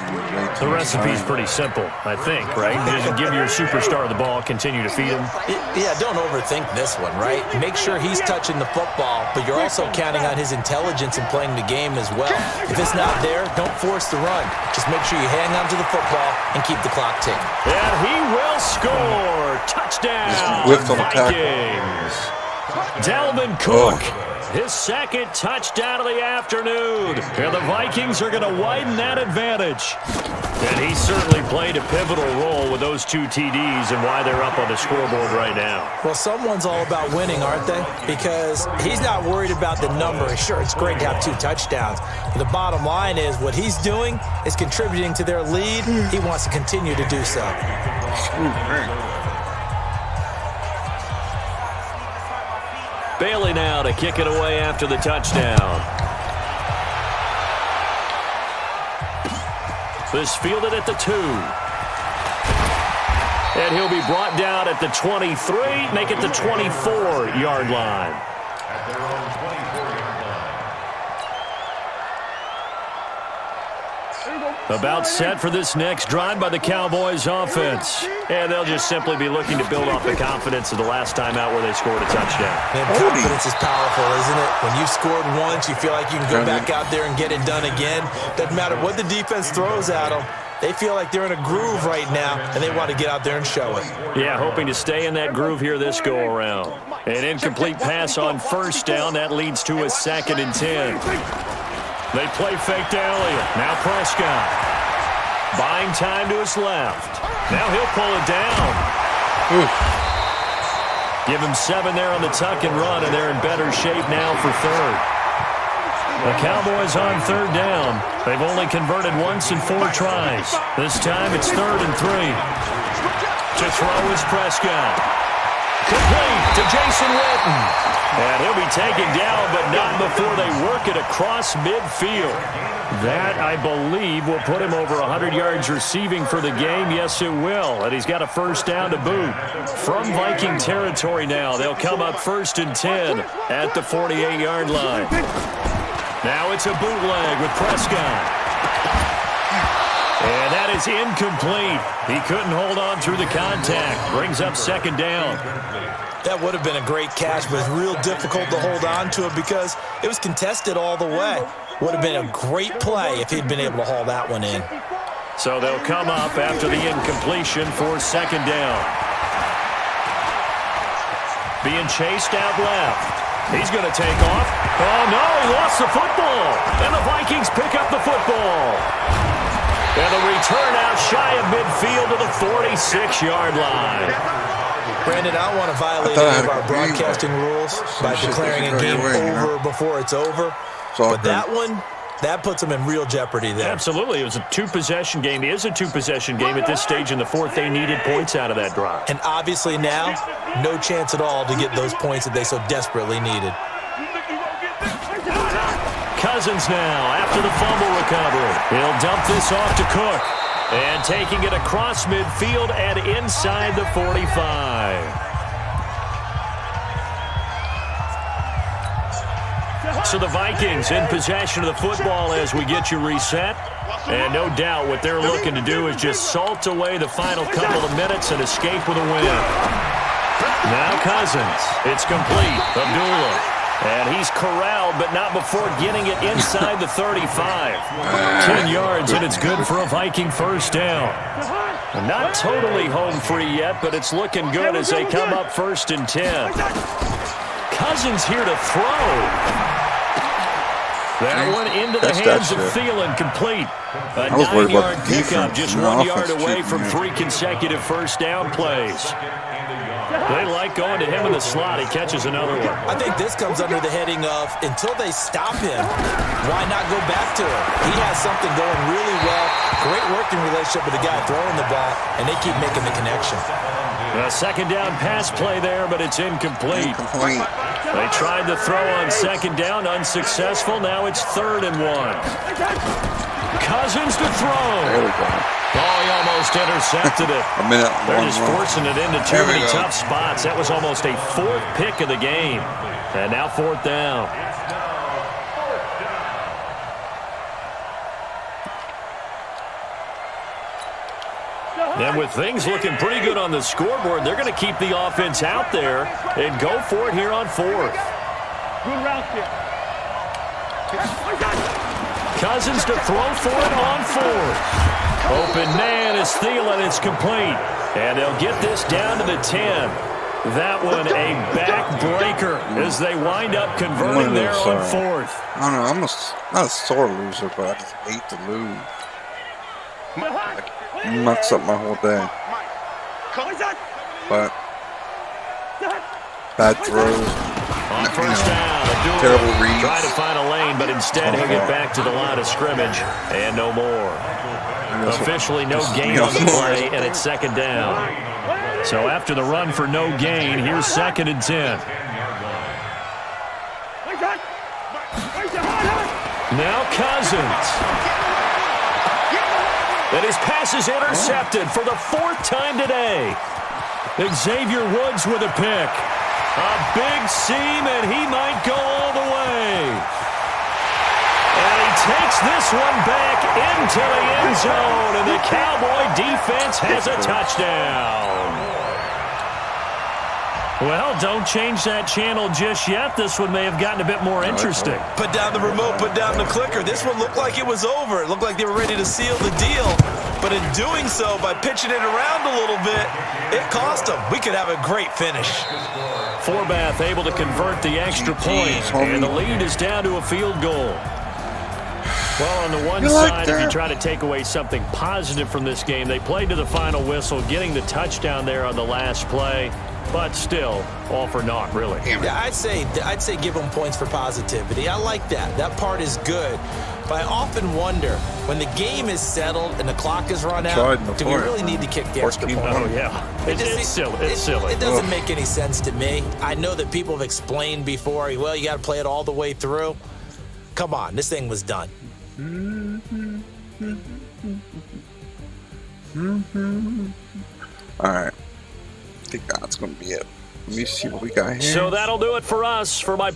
The recipe's pretty simple, I think, right? Just give your superstar the ball, continue to feed him. Yeah, don't overthink this one, right? Make sure he's touching the football, but you're also counting on his intelligence in playing the game as well. If it's not there, don't force the run. Just make sure you hang on to the football and keep the clock ticking. And he will score. Touchdown, Vikings. Dalvin Cook. His 2nd touchdown of the afternoon. And the Vikings are going to widen that advantage. And he certainly played a pivotal role with those 2 TDs and why they're up on the scoreboard right now. Well, someone's all about winning, aren't they? Because he's not worried about the number. Sure, it's great to have 2 touchdowns. But the bottom line is what he's doing is contributing to their lead. He wants to continue to do so. Bailey now to kick it away after the touchdown. This fielded at the 2. And he'll be brought down at the 23, make it the 24-yard line. At their own 24-yard line. About set for this next drive by the Cowboys offense. And they'll just simply be looking to build off the confidence of the last time out where they scored a touchdown. Man, confidence is powerful, isn't it? When you scored once, you feel like you can go back out there and get it done again. Doesn't matter what the defense throws at them. They feel like they're in a groove right now, and they want to get out there and show it. Yeah, hoping to stay in that groove here this go-around. An incomplete pass on first down. That leads to a 2nd and 10. They play fake to Elliott. Now Prescott. Buying time to his left. Now he'll pull it down. Give him 7 there on the tuck and run, and they're in better shape now for 3rd. The Cowboys on 3rd down. They've only converted once in 4 tries. This time it's 3rd and 3. To throw is Prescott. Complete to Jason Witten. And he'll be taken down, but not before they work it across midfield. That, I believe, will put him over 100 yards receiving for the game. Yes, it will. And he's got a first down to boot. From Viking territory now, they'll come up 1st and 10 at the 48-yard line. Now it's a bootleg with Prescott. And that is incomplete. He couldn't hold on through the contact. Brings up 2nd down. That would have been a great catch, but it's real difficult to hold on to it because it was contested all the way. Would have been a great play if he'd been able to haul that one in. So they'll come up after the incompletion for 2nd down. Being chased out left. He's going to take off. Oh, no, he lost the football. And the Vikings pick up the football. And the return out shy of midfield to the 46-yard line. Brandon, I don't want to violate any of our broadcasting rules by declaring a game over before it's over. But that one, that puts them in real jeopardy there. Absolutely. It was a 2-possession game. It is a 2-possession game at this stage in the 4th. They needed points out of that drive. And obviously now, no chance at all to get those points that they so desperately needed. Cousins now after the fumble recovery. He'll dump this off to Cook. And taking it across midfield and inside the 45. So the Vikings in possession of the football as we get you reset. And no doubt what they're looking to do is just salt away the final couple of minutes and escape with a win. Now Cousins. It's complete. Abdullah. And he's corralled, but not before getting it inside the 35. 10 yards, and it's good for a Viking first down. Not totally home free yet, but it's looking good as they come up 1st and 10. Cousins here to throw. That one into the hands of Thielen, complete. A 9-yard pickup, just 1 yard away from 3 consecutive first down plays. They like going to him in the slot. He catches another one. I think this comes under the heading of, until they stop him, why not go back to him? He has something going really well. Great working relationship with the guy throwing the ball, and they keep making the connection. A 2nd down pass play there, but it's incomplete. They tried to throw on 2nd down, unsuccessful. Now it's 3rd and 1. Cousins to throw. There we go. Oh, he almost intercepted it. They're just forcing it into too many tough spots. That was almost a 4th pick of the game. And now 4th down. And with things looking pretty good on the scoreboard, they're going to keep the offense out there and go for it here on 4th. Good route here. Cousins to throw for it on 4th. Open man is Thielen. It's complete. And they'll get this down to the 10. That one a backbreaker as they wind up converting there on 4th. I don't know. I'm not a sore loser, but I just hate to lose. It mucks up my whole day. But bad throws. On 1st down, terrible reads. Trying to find a lane, but instead he'll get back to the line of scrimmage and no more. Officially no gain on the play, and it's 2nd down. So after the run for no gain, here's 2nd and 10. Now Cousins. And his pass is intercepted for the 4th time today. Xavier Woods with a pick. A big seam, and he might go all the way. And he takes this one back into the end zone, and the Cowboy defense has a touchdown. Well, don't change that channel just yet. This one may have gotten a bit more interesting. Put down the remote, put down the clicker. This one looked like it was over. It looked like they were ready to seal the deal. But in doing so, by pitching it around a little bit, it cost them. We could have a great finish. Forbath able to convert the extra point, and the lead is down to a field goal. Well, on the one side, if you try to take away something positive from this game, they played to the final whistle, getting the touchdown there on the last play, but still, all for naught, really. Yeah, I'd say give them points for positivity. I like that. That part is good. But I often wonder, when the game is settled and the clock is run out, do we really need to kick the extra point? Oh, yeah. It's silly. It's silly. It doesn't make any sense to me. I know that people have explained before, well, you got to play it all the way through. Come on, this thing was done. All right. I think that's going to be it. Let me see what we got here. So that'll do it for us. For my